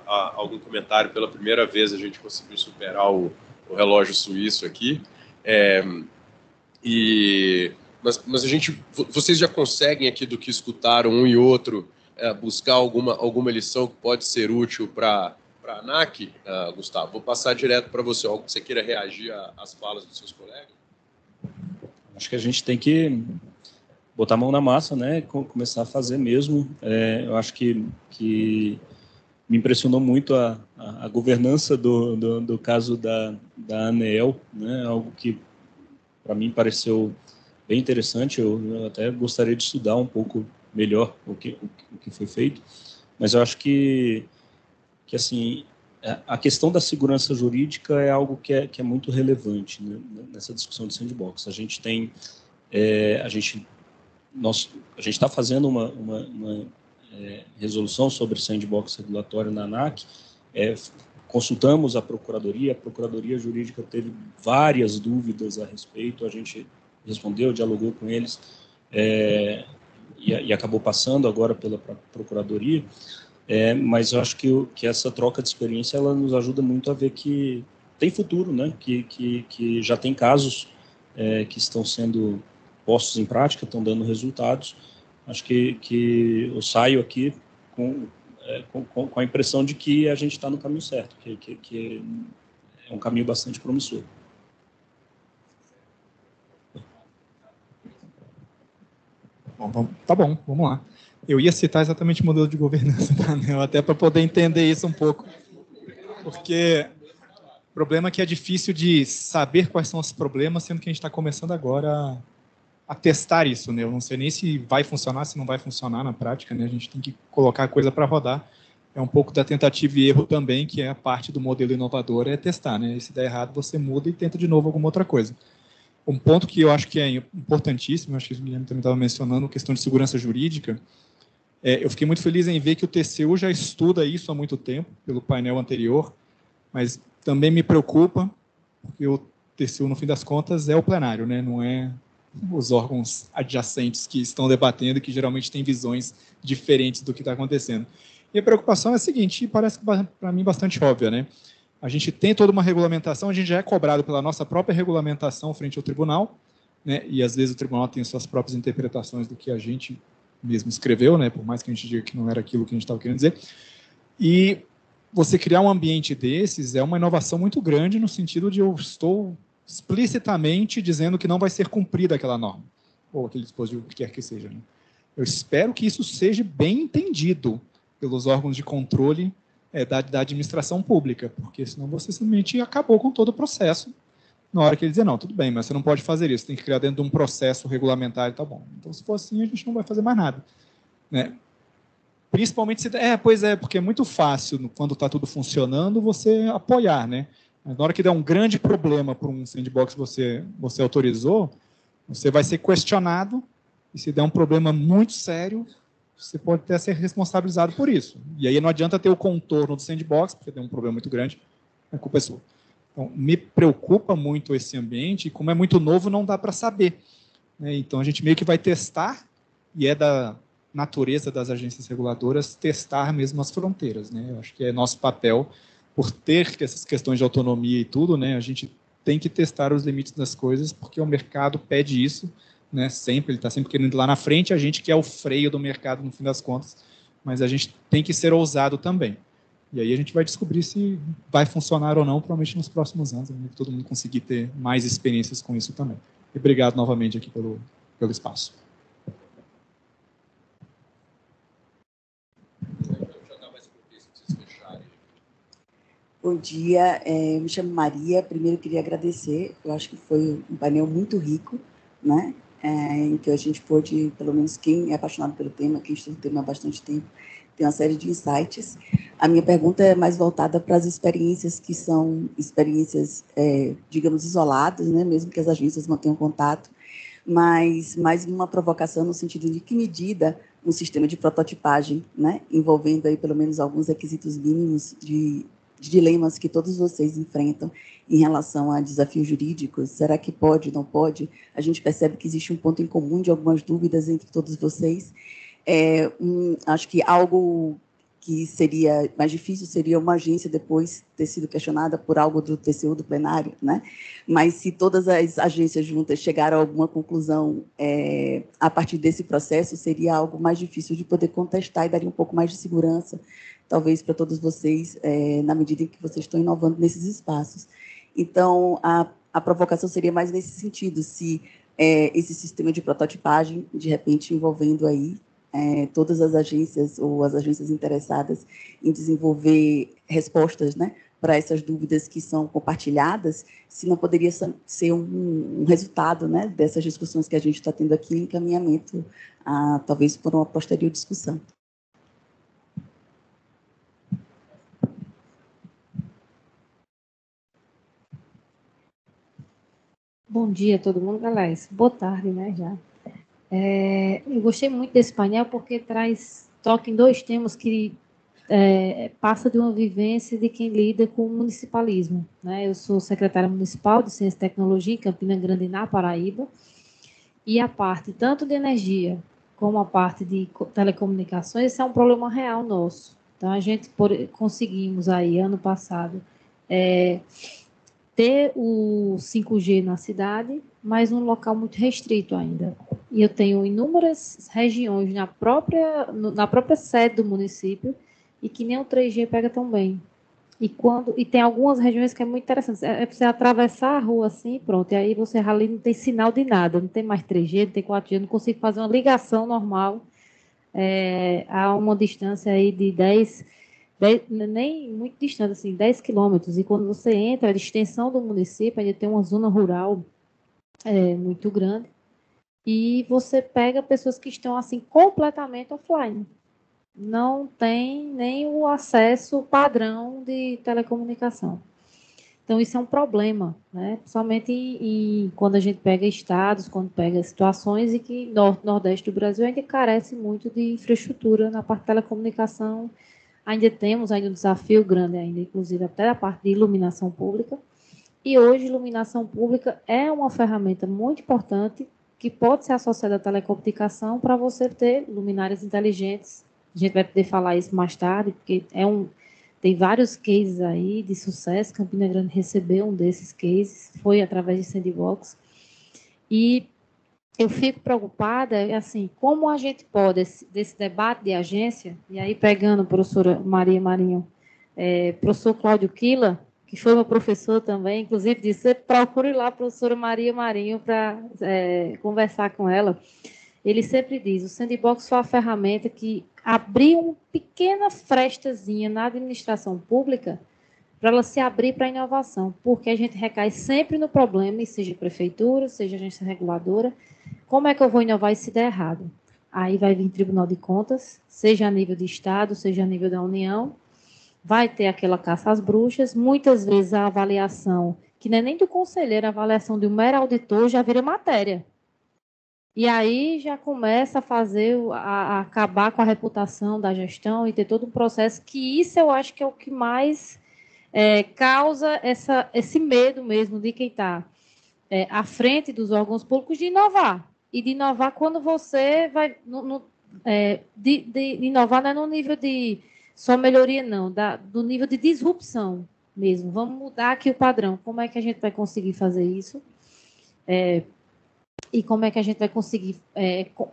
algum comentário, pela primeira vez a gente conseguiu superar o relógio suíço aqui, mas vocês já conseguem aqui do que escutaram um e outro buscar alguma lição que pode ser útil para a ANAC, Gustavo? Vou passar direto para você, algo que você queira reagir às falas dos seus colegas? Acho que a gente tem que botar a mão na massa, né? Começar a fazer mesmo. Eu acho que me impressionou muito a governança do caso da ANEEL, né? Algo que para mim pareceu bem interessante. Eu até gostaria de estudar um pouco melhor o que foi feito, mas eu acho que assim, a questão da segurança jurídica é algo que é muito relevante, né, nessa discussão de sandbox. A gente tem, a gente está fazendo uma resolução sobre sandbox regulatório na ANAC, consultamos a Procuradoria Jurídica teve várias dúvidas a respeito, a gente respondeu, dialogou com eles, e acabou passando agora pela Procuradoria, mas eu acho que essa troca de experiência ela nos ajuda muito a ver que tem futuro, né? Que já tem casos que estão sendo postos em prática, estão dando resultados. Acho que eu saio aqui com com a impressão de que a gente está no caminho certo, que é um caminho bastante promissor. Tá bom, vamos lá. Eu ia citar exatamente o modelo de governança da ANEEL, até para poder entender isso um pouco, porque o problema é que é difícil de saber quais são os problemas, sendo que a gente está começando agora a testar isso, né? Eu não sei nem se vai funcionar, se não vai funcionar na prática, né? A gente tem que colocar a coisa para rodar. É um pouco da tentativa e erro também, que é a parte do modelo inovador, é testar, né? E se der errado, você muda e tenta de novo alguma outra coisa. Um ponto que eu acho que é importantíssimo, acho que o Guilherme também estava mencionando, a questão de segurança jurídica. Eu fiquei muito feliz em ver que o TCU já estuda isso há muito tempo, pelo painel anterior, mas também me preocupa, porque o TCU, no fim das contas, é o plenário, né? Não é os órgãos adjacentes que estão debatendo e que geralmente têm visões diferentes do que está acontecendo. E a preocupação é a seguinte, e parece para mim bastante óbvia, né? A gente tem toda uma regulamentação, a gente já é cobrado pela nossa própria regulamentação frente ao tribunal, né? E às vezes o tribunal tem suas próprias interpretações do que a gente mesmo escreveu, né? Por mais que a gente diga que não era aquilo que a gente estava querendo dizer. E você criar um ambiente desses é uma inovação muito grande no sentido de eu estou explicitamente dizendo que não vai ser cumprida aquela norma, ou aquele dispositivo que quer que seja, né? Eu espero que isso seja bem entendido pelos órgãos de controle da administração pública, porque senão você simplesmente acabou com todo o processo na hora que ele dizer, não, tudo bem, mas você não pode fazer isso, tem que criar dentro de um processo regulamentar e tá bom. Então, se for assim, a gente não vai fazer mais nada, né? Principalmente se... pois é, porque é muito fácil, quando está tudo funcionando, você apoiar, né? Mas na hora que der um grande problema para um sandbox que você autorizou, você vai ser questionado, e se der um problema muito sério, você pode até ser responsabilizado por isso. E aí não adianta ter o contorno do sandbox, porque tem um problema muito grande, a culpa é sua. Então, me preocupa muito esse ambiente, e como é muito novo, não dá para saber, né? Então, a gente meio que vai testar, e é da natureza das agências reguladoras testar mesmo as fronteiras, né? Eu acho que é nosso papel, por ter essas questões de autonomia e tudo, né? A gente tem que testar os limites das coisas, porque o mercado pede isso, né? Sempre, ele está sempre querendo ir lá na frente, a gente que é o freio do mercado, no fim das contas, mas a gente tem que ser ousado também. E aí a gente vai descobrir se vai funcionar ou não, provavelmente nos próximos anos, né? Todo mundo conseguir ter mais experiências com isso também. E obrigado novamente aqui pelo espaço. Bom dia, eu me chamo Maria. Primeiro, eu queria agradecer. Eu acho que foi um painel muito rico, né? Em que a gente pôde, pelo menos quem é apaixonado pelo tema, quem estuda o tema há bastante tempo, tem uma série de insights. A minha pergunta é mais voltada para as experiências que são experiências, digamos, isoladas, né? Mesmo que as agências mantenham contato, mas mais uma provocação no sentido de que medida um sistema de prototipagem, né? Envolvendo aí pelo menos alguns requisitos mínimos de dilemas que todos vocês enfrentam em relação a desafios jurídicos. Será que pode, não pode? A gente percebe que existe um ponto em comum de algumas dúvidas entre todos vocês. Acho que algo que seria mais difícil seria uma agência depois ter sido questionada por algo do TCU, do plenário, né? Mas se todas as agências juntas chegaram a alguma conclusão a partir desse processo, seria algo mais difícil de poder contestar e daria um pouco mais de segurança, talvez para todos vocês, na medida em que vocês estão inovando nesses espaços. Então, a provocação seria mais nesse sentido, se esse sistema de prototipagem, de repente, envolvendo aí todas as agências ou as agências interessadas em desenvolver respostas, né, para essas dúvidas que são compartilhadas, se não poderia ser um resultado, né, dessas discussões que a gente está tendo aqui, encaminhamento, talvez por uma posterior discussão. Bom dia a todo mundo, aliás, boa tarde, né, já. Eu gostei muito desse painel porque toca em dois temas que passa de uma vivência de quem lida com o municipalismo, né? Eu sou secretária municipal de Ciência e Tecnologia em Campina Grande, na Paraíba, e a parte tanto de energia como a parte de telecomunicações, esse é um problema real nosso. Então, a gente conseguimos aí, ano passado, ter o 5G na cidade, mas num local muito restrito ainda. E eu tenho inúmeras regiões na própria sede do município e que nem o 3G pega tão bem. E tem algumas regiões que é muito interessante. É você atravessar a rua assim, pronto. E aí você ali não tem sinal de nada. Não tem mais 3G, não tem 4G. Não consigo fazer uma ligação normal a uma distância aí de 10, nem muito distante, assim, 10 quilômetros. E quando você entra, a extensão do município ainda tem uma zona rural muito grande. E você pega pessoas que estão assim completamente offline. Não tem nem o acesso padrão de telecomunicação. Então, isso é um problema, né? Principalmente quando a gente pega estados, quando pega situações em que Nordeste do Brasil ainda carece muito de infraestrutura na parte de telecomunicação. Ainda temos um desafio grande, ainda, inclusive até a parte de iluminação pública. E hoje, iluminação pública é uma ferramenta muito importante que pode ser associada à telecomunicação para você ter luminárias inteligentes. A gente vai poder falar isso mais tarde, porque tem vários cases aí de sucesso. Campina Grande recebeu um desses cases, foi através de Sandbox. E eu fico preocupada, assim, como a gente pode, desse debate de agência, e aí pegando a professora Maria Marinho, professor Cláudio Quila, que foi uma professora também, inclusive disse, procure lá a professora Maria Marinho para conversar com ela. Ele sempre diz, o Sandbox foi a ferramenta que abriu uma pequena frestazinha na administração pública para ela se abrir para a inovação, porque a gente recai sempre no problema, e seja prefeitura, seja agência reguladora, como é que eu vou inovar e se der errado? Aí vai vir Tribunal de Contas, seja a nível de Estado, seja a nível da União, vai ter aquela caça às bruxas, muitas vezes a avaliação, que não é nem do conselheiro, a avaliação de um mero auditor já vira matéria. E aí já começa a fazer, a acabar com a reputação da gestão e ter todo um processo, que isso eu acho que é o que mais causa esse medo mesmo de quem está à frente dos órgãos públicos de inovar. E de inovar quando você vai... de inovar não é no nível de só melhoria, não, do nível de disrupção mesmo. Vamos mudar aqui o padrão. Como é que a gente vai conseguir fazer isso? E como é que a gente vai conseguir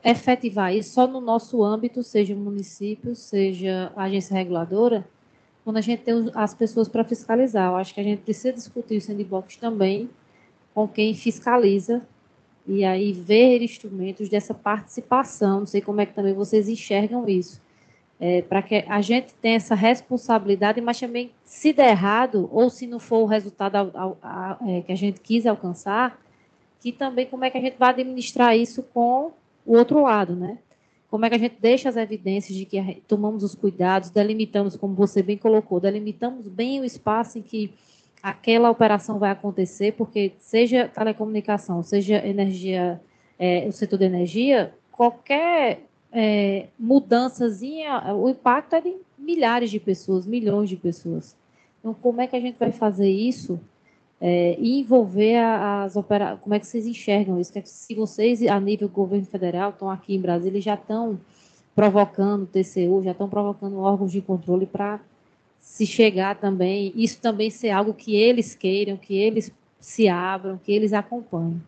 efetivar isso só no nosso âmbito, seja município, seja agência reguladora, quando a gente tem as pessoas para fiscalizar. Eu acho que a gente precisa discutir o Sandbox também com quem fiscaliza e aí ver instrumentos dessa participação. Não sei como é que também vocês enxergam isso. Para que a gente tenha essa responsabilidade, mas também, se der errado, ou se não for o resultado que a gente quis alcançar, que também como é que a gente vai administrar isso com o outro lado, né? Como é que a gente deixa as evidências de que tomamos os cuidados, delimitamos, como você bem colocou, delimitamos bem o espaço em que aquela operação vai acontecer, porque seja telecomunicação, seja energia, o setor de energia, qualquer mudançazinha, o impacto é de milhares de pessoas, milhões de pessoas. Então, como é que a gente vai fazer isso e envolver as operações? Como é que vocês enxergam isso? Se vocês, a nível do governo federal, estão aqui em Brasília, já estão provocando TCU, já estão provocando órgãos de controle para se chegar também, isso também ser algo que eles queiram, que eles se abram, que eles acompanhem.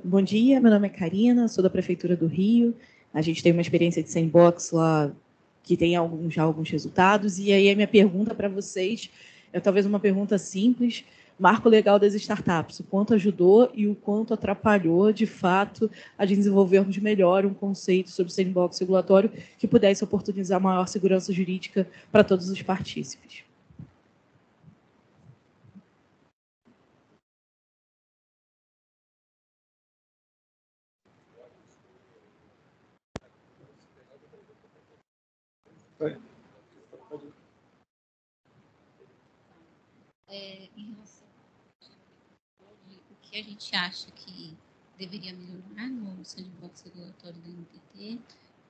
Bom dia, meu nome é Karina, sou da Prefeitura do Rio. A gente tem uma experiência de sandbox lá que tem já alguns resultados. E aí a minha pergunta para vocês é talvez uma pergunta simples. Marco legal das startups, o quanto ajudou e o quanto atrapalhou, de fato, a gente desenvolvermos melhor um conceito sobre sandbox regulatório que pudesse oportunizar maior segurança jurídica para todos os partícipes. Em relação ao que a gente acha que deveria melhorar no sandbox regulatório da NTT,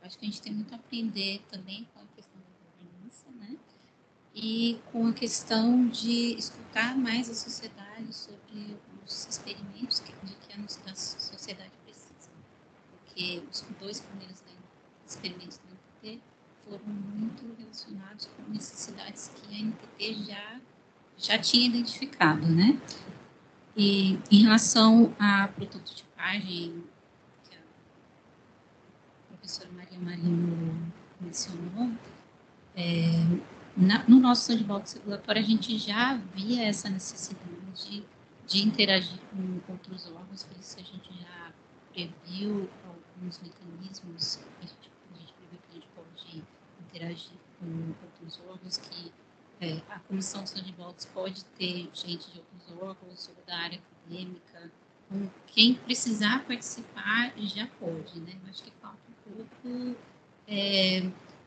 acho que a gente tem muito a aprender também com a questão da governança, né? E com a questão de escutar mais a sociedade sobre os experimentos que a sociedade precisa. Porque os 2 primeiros experimentos da NTT foram muito relacionados com necessidades que a NTT já tinha identificado, né? E em relação à prototipagem que a professora Maria Marino mencionou, no nosso sandbox regulatório a gente já via essa necessidade de interagir com outros órgãos, por isso a gente já previu alguns mecanismos que a gente previu que a gente pode interagir com outros órgãos, que a comissão do sandbox pode ter gente de outros órgãos ou da área acadêmica. Então, quem precisar participar já pode, né? Acho que falta um pouco.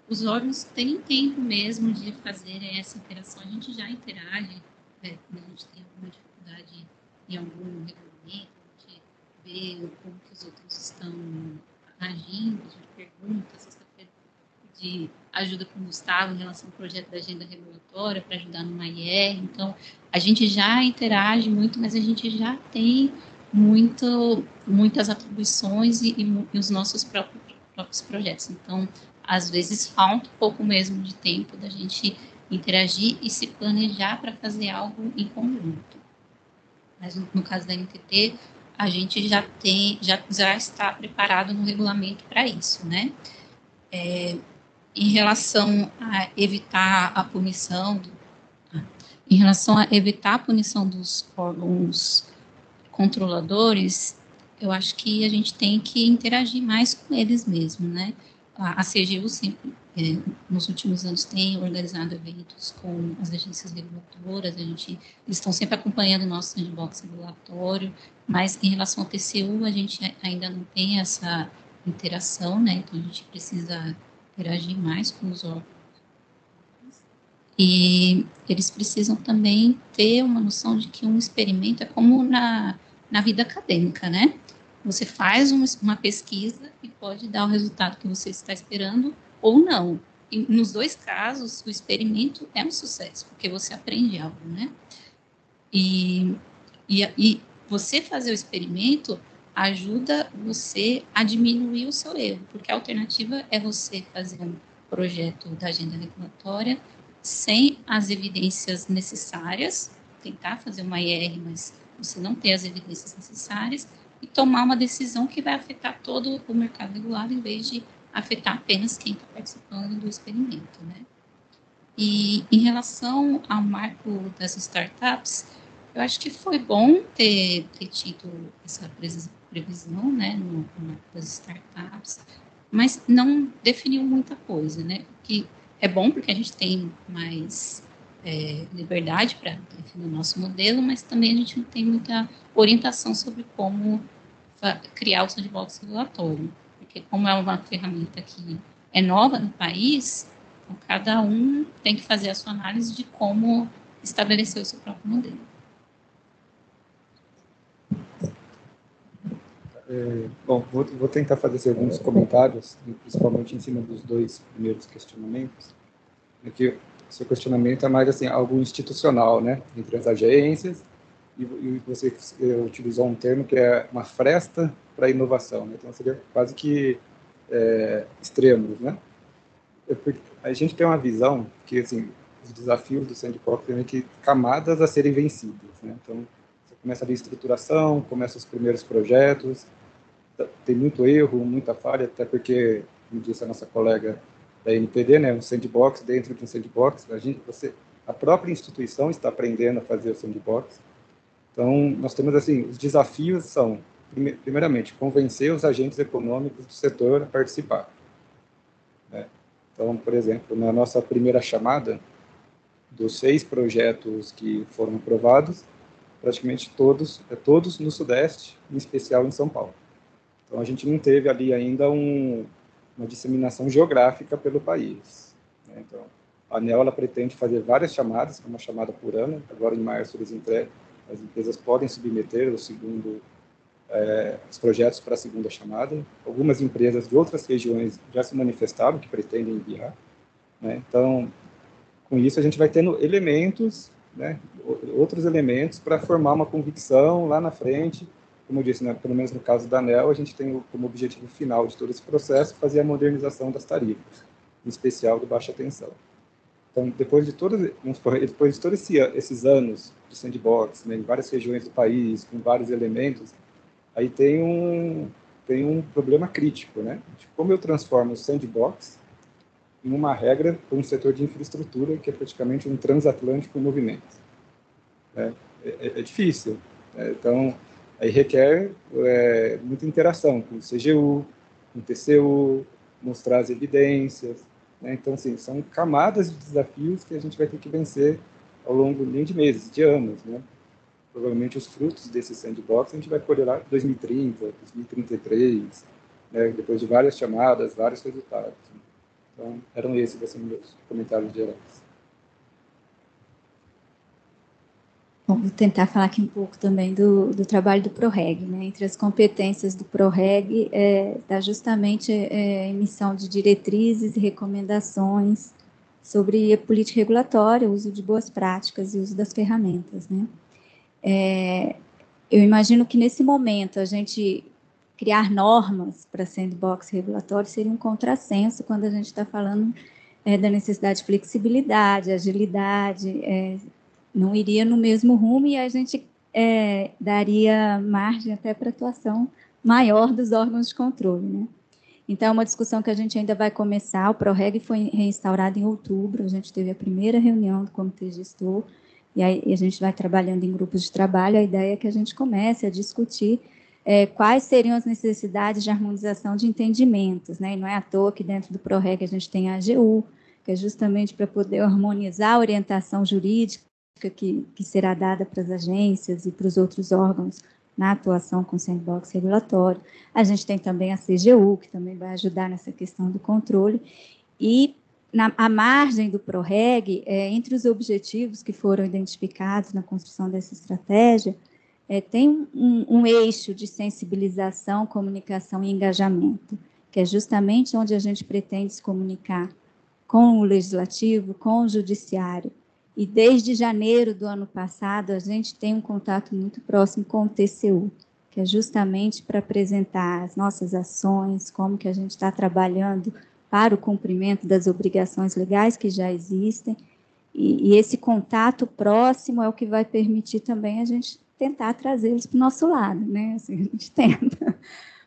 Os órgãos têm tempo mesmo de fazer essa interação. A gente já interage, quando a gente tem alguma dificuldade em algum regulamento, a gente vê como que os outros estão agindo, a gente pergunta, sexta-feira de ajuda com o Gustavo em relação ao projeto da agenda regulatória para ajudar no MAIR. Então, a gente já interage muito, mas a gente já tem muitas atribuições e os nossos próprios projetos. Então, às vezes, falta um pouco mesmo de tempo da gente interagir e se planejar para fazer algo em conjunto. Mas, no caso da NTT, a gente já está preparado no regulamento para isso, né? Em relação a evitar a punição, dos órgãos controladores, eu acho que a gente tem que interagir mais com eles mesmo, né? A CGU sempre, nos últimos anos, tem organizado eventos com as agências reguladoras, eles estão sempre acompanhando o nosso sandbox regulatório, mas em relação ao TCU, a gente ainda não tem essa interação, né? Então, a gente precisa interagir mais com os órgãos. E eles precisam também ter uma noção de que um experimento é como na vida acadêmica, né? Você faz uma pesquisa e pode dar o resultado que você está esperando ou não. E nos dois casos, o experimento é um sucesso, porque você aprende algo, né? E você fazer o experimento ajuda você a diminuir o seu erro, porque a alternativa é você fazer um projeto da agenda regulatória sem as evidências necessárias, tentar fazer uma IR, mas você não ter as evidências necessárias, e tomar uma decisão que vai afetar todo o mercado regulado, em vez de afetar apenas quem está participando do experimento, né? E em relação ao marco das startups, eu acho que foi bom ter tido essa previsão, né, no marco das startups, mas não definiu muita coisa, né? Que é bom porque a gente tem mais liberdade para definir o nosso modelo, mas também a gente não tem muita orientação sobre como criar o sandbox regulatório, porque como é uma ferramenta que é nova no país, então cada um tem que fazer a sua análise de como estabelecer o seu próprio modelo. Bom, vou tentar fazer alguns comentários, principalmente em cima dos dois primeiros questionamentos. Aqui, o seu questionamento é mais assim, algo institucional, né, entre as agências, e você utilizou um termo que é uma fresta para a inovação, né? Então seria quase que extremos, né? A gente tem uma visão que, assim, os desafios do sandbox tem que camadas a serem vencidas, né? Então, você começa ali a estruturação, começa os primeiros projetos, tem muito erro, muita falha, até porque, como disse a nossa colega da NPD, né, um sandbox dentro de um sandbox, a própria instituição está aprendendo a fazer o sandbox. Então, nós temos, assim, os desafios são, primeiramente, convencer os agentes econômicos do setor a participar, né? Então, por exemplo, na nossa primeira chamada, dos 6 projetos que foram aprovados, praticamente todos no Sudeste, em especial em São Paulo. Então, a gente não teve ali ainda uma disseminação geográfica pelo país, né? Então, a ANEEL ela pretende fazer várias chamadas, uma chamada por ano. Agora, em março, as empresas podem submeter os projetos para a segunda chamada. Algumas empresas de outras regiões já se manifestaram que pretendem enviar, né? Então, com isso, a gente vai tendo elementos, né, outros elementos para formar uma convicção lá na frente. Como eu disse, né, pelo menos no caso da ANEEL, a gente tem como objetivo final de todo esse processo fazer a modernização das tarifas. em especial do baixa tensão. Então, depois de todos esses anos de sandbox, né, em várias regiões do país, com vários elementos, aí tem um problema crítico, né? De como eu transformo o sandbox em uma regra para um setor de infraestrutura que é praticamente um transatlântico em movimento. É difícil. Então, aí requer muita interação com o CGU, com o TCU, mostrar as evidências. Então, assim, são camadas de desafios que a gente vai ter que vencer ao longo nem de meses, de anos, né? Provavelmente os frutos desse sandbox a gente vai colher lá em 2030, 2033, né? Depois de várias chamadas, vários resultados. Então, eram esses assim, meus comentários gerais. Bom, vou tentar falar aqui um pouco também do trabalho do PROREG, né? Entre as competências do PROREG está justamente a emissão de diretrizes e recomendações sobre a política regulatória, o uso de boas práticas e o uso das ferramentas, né? Eu imagino que nesse momento a gente criar normas para sandbox regulatório seria um contrassenso quando a gente está falando da necessidade de flexibilidade, agilidade, não iria no mesmo rumo e a gente daria margem até para atuação maior dos órgãos de controle, né? Então, é uma discussão que a gente ainda vai começar. O PROREG foi reinstaurado em outubro, a gente teve a primeira reunião do Comitê Gestor, e aí a gente vai trabalhando em grupos de trabalho. A ideia é que a gente comece a discutir quais seriam as necessidades de harmonização de entendimentos, né? E não é à toa que dentro do PROREG a gente tem a AGU, que é justamente para poder harmonizar a orientação jurídica que será dada para as agências e para os outros órgãos na atuação com sandbox regulatório. A gente tem também a CGU, que também vai ajudar nessa questão do controle. E, à margem do PROREG, entre os objetivos que foram identificados na construção dessa estratégia, tem um eixo de sensibilização, comunicação e engajamento, que é justamente onde a gente pretende se comunicar com o legislativo, com o judiciário. E desde janeiro do ano passado, a gente tem um contato muito próximo com o TCU, que é justamente para apresentar as nossas ações, como que a gente está trabalhando para o cumprimento das obrigações legais que já existem. E esse contato próximo é o que vai permitir também a gente tentar trazê-los para o nosso lado, né? Assim, a gente tenta.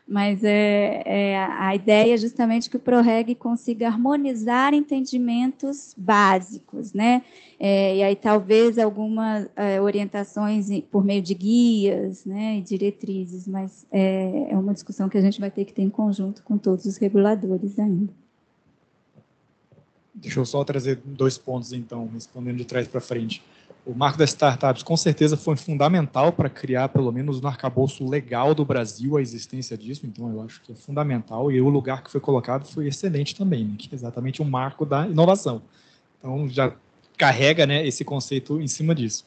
Mas a ideia é justamente que o PROREG consiga harmonizar entendimentos básicos, né? E aí talvez algumas orientações por meio de guias, né, e diretrizes, mas é uma discussão que a gente vai ter que ter em conjunto com todos os reguladores ainda. Deixa eu só trazer 2 pontos, então, respondendo de trás para frente. O marco das startups, com certeza, foi fundamental para criar, pelo menos no arcabouço legal do Brasil, a existência disso, então eu acho que é fundamental, e o lugar que foi colocado foi excelente também, né, que é exatamente o marco da inovação. Então, já carrega, né, esse conceito em cima disso.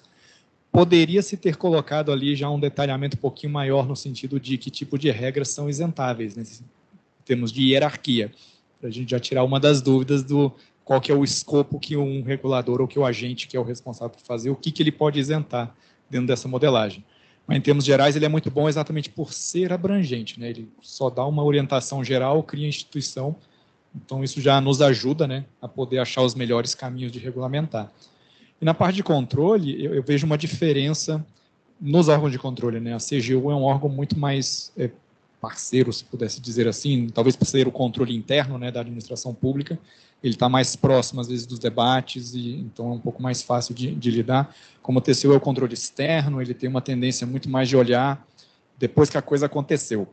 Poderia se ter colocado ali já um detalhamento um pouquinho maior no sentido de que tipo de regras são isentáveis, né, em termos de hierarquia, para a gente já tirar uma das dúvidas do qual que é o escopo que um regulador ou que o agente que é o responsável por fazer, o que ele pode isentar dentro dessa modelagem. Mas, em termos gerais, ele é muito bom exatamente por ser abrangente, né? Ele só dá uma orientação geral, cria instituição, então isso já nos ajuda, né, a poder achar os melhores caminhos de regulamentar. E na parte de controle, eu vejo uma diferença nos órgãos de controle, né? A CGU é um órgão muito mais parceiro, se pudesse dizer assim, talvez por ser o controle interno, né, da administração pública, ele está mais próximo, às vezes, dos debates, e então é um pouco mais fácil de lidar. Como o TCU é o controle externo, ele tem uma tendência muito mais de olhar depois que a coisa aconteceu,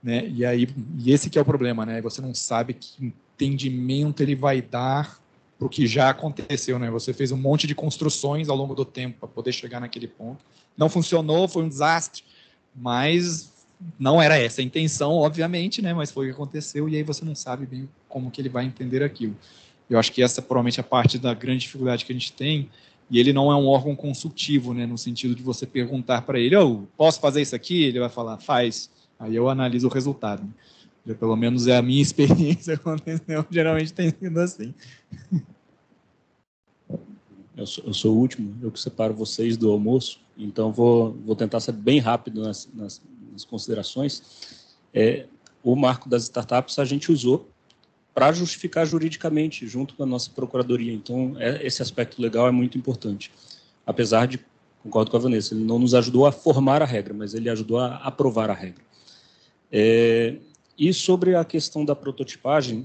né? E esse que é o problema, né? Você não sabe que entendimento ele vai dar para o que já aconteceu, né? Você fez um monte de construções ao longo do tempo para poder chegar naquele ponto. Não funcionou, foi um desastre, mas não era essa a intenção, obviamente, né? Mas foi o que aconteceu, e aí você não sabe bem como que ele vai entender aquilo. Eu acho que essa provavelmente é a parte da grande dificuldade que a gente tem, e ele não é um órgão consultivo, né? No sentido de você perguntar para ele, posso fazer isso aqui? Ele vai falar, faz. Aí eu analiso o resultado. Pelo menos é a minha experiência aconteceu, geralmente tem sido assim. Eu sou o último, eu que separo vocês do almoço, então vou tentar ser bem rápido nas considerações. O marco das startups a gente usou para justificar juridicamente, junto com a nossa procuradoria. Então, esse aspecto legal é muito importante. Apesar de, concordo com a Vanessa, ele não nos ajudou a formar a regra, mas ele ajudou a aprovar a regra. E sobre a questão da prototipagem,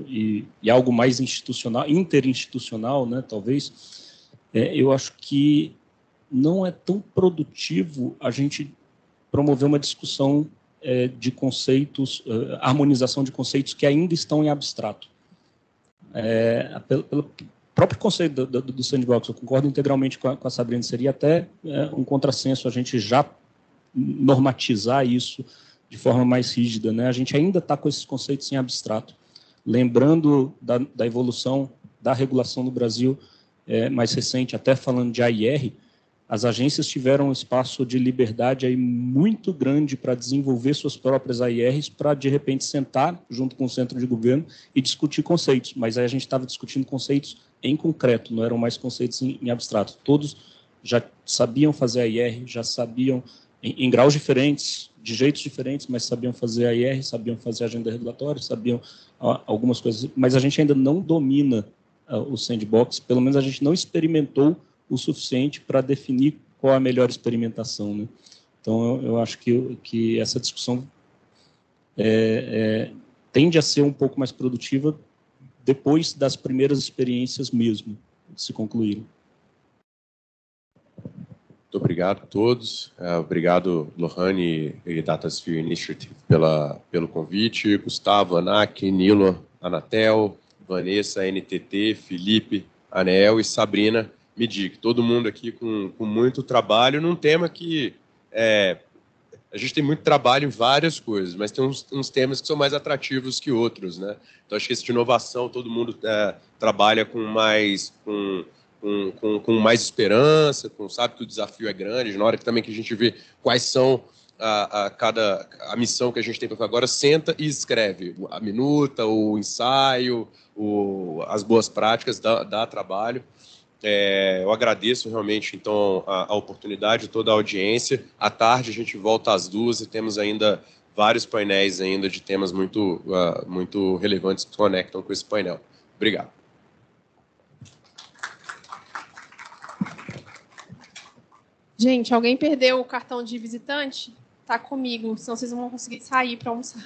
e algo mais institucional, interinstitucional, né, talvez, eu acho que não é tão produtivo a gente promover uma discussão de conceitos, harmonização de conceitos que ainda estão em abstrato. Pelo próprio conceito do sandbox, eu concordo integralmente com a Sabrina, seria até um contrassenso a gente já normatizar isso de forma mais rígida, né? A gente ainda está com esses conceitos em abstrato. Lembrando da evolução da regulação no Brasil mais recente, até falando de AIR, as agências tiveram um espaço de liberdade aí muito grande para desenvolver suas próprias AIRs, para, de repente, sentar junto com o centro de governo e discutir conceitos. Mas aí a gente estava discutindo conceitos em concreto, não eram mais conceitos em abstrato. Todos já sabiam fazer AIR, já sabiam, em graus diferentes, de jeitos diferentes, mas sabiam fazer AIR, sabiam fazer agenda regulatória, sabiam algumas coisas. Mas a gente ainda não domina o sandbox, pelo menos a gente não experimentou o suficiente para definir qual a melhor experimentação, né? Então, eu acho que essa discussão tende a ser um pouco mais produtiva depois das primeiras experiências mesmo se concluírem. Muito obrigado a todos. Obrigado, Lohane e Datasphere Initiative pelo convite. Gustavo, Anak, Nilo, Anatel, Vanessa, NTT, Felipe, Anel e Sabrina. Me diga, todo mundo aqui com muito trabalho num tema que a gente tem muito trabalho em várias coisas, mas tem uns temas que são mais atrativos que outros, né? Então, acho que esse de inovação, todo mundo trabalha com mais esperança, sabe que o desafio é grande, na hora que a gente vê quais são a missão que a gente tem para fazer agora, senta e escreve a minuta, o ensaio, as boas práticas, dá trabalho. Eu agradeço realmente, então, a oportunidade, toda a audiência. À tarde, a gente volta às 2h e temos ainda vários painéis ainda de temas muito relevantes que se conectam com esse painel. Obrigado. Gente, alguém perdeu o cartão de visitante? Tá comigo, senão vocês não vão conseguir sair para almoçar.